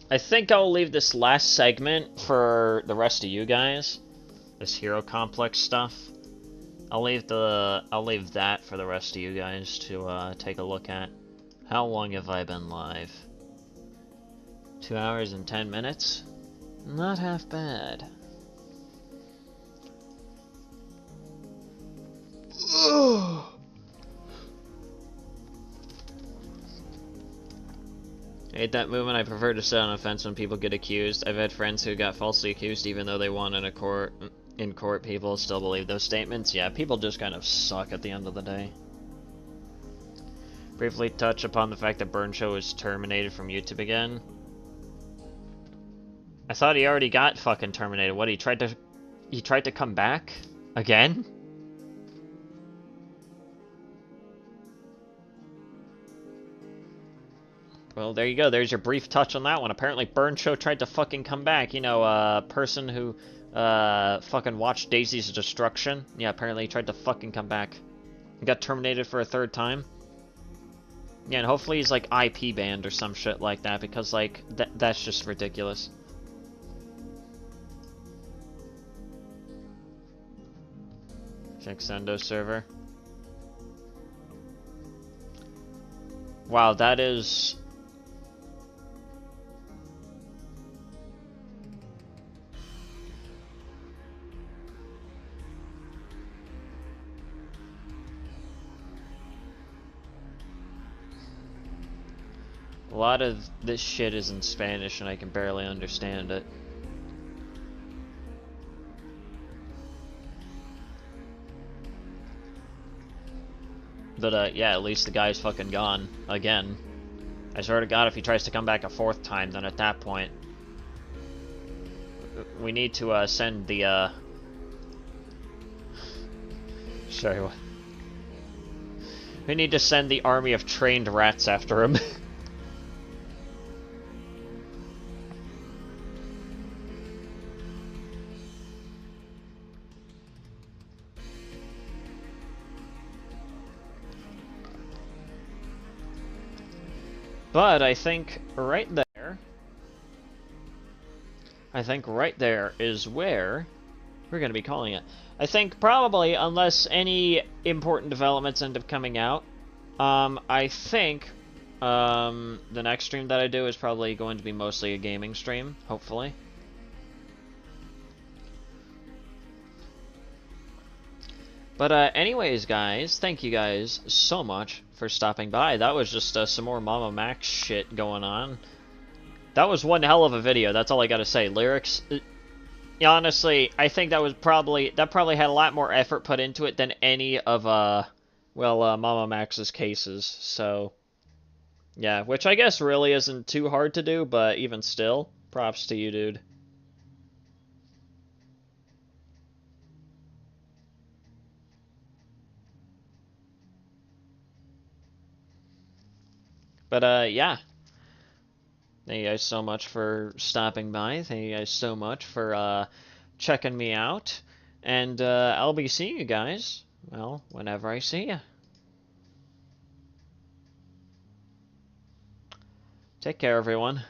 I think I'll leave this last segment for the rest of you guys. This hero complex stuff. I'll leave that for the rest of you guys to take a look at. How long have I been live? 2 hours and 10 minutes? Not half bad. I hate that movement. I prefer to sit on a fence when people get accused. I've had friends who got falsely accused even though they won in court. People still believe those statements. Yeah, people just kind of suck at the end of the day. Briefly touch upon the fact that Burn Show was terminated from YouTube again. I thought he already got fucking terminated. What, he tried to come back? Again? Well, there you go. There's your brief touch on that one. Apparently Burn Show tried to fucking come back. You know, a person who fucking watched Daisy's destruction. Yeah, apparently he tried to fucking come back. He got terminated for a third time. Yeah, and hopefully he's like IP banned or some shit like that, because like that's just ridiculous. Check Sendo server. Wow, that is... A lot of this shit is in Spanish and I can barely understand it. But yeah, at least the guy's fucking gone again. I swear to God, if he tries to come back a fourth time, then at that point we need to send the sorry, what? We need to send the army of trained rats after him. But I think right there is where we're going to be calling it. I think probably, unless any important developments end up coming out, I think the next stream that I do is probably going to be mostly a gaming stream, hopefully. But anyways, guys, thank you guys so much for stopping by. That was just some more MamaMax shit going on. That was one hell of a video, that's all I gotta say. Lyrics, yeah, honestly, I think that probably had a lot more effort put into it than any of, MamaMax's cases, so... Yeah, which I guess really isn't too hard to do, but even still, props to you, dude. But, yeah. Thank you guys so much for stopping by. Thank you guys so much for, checking me out. And, I'll be seeing you guys, well, whenever I see you. Take care, everyone.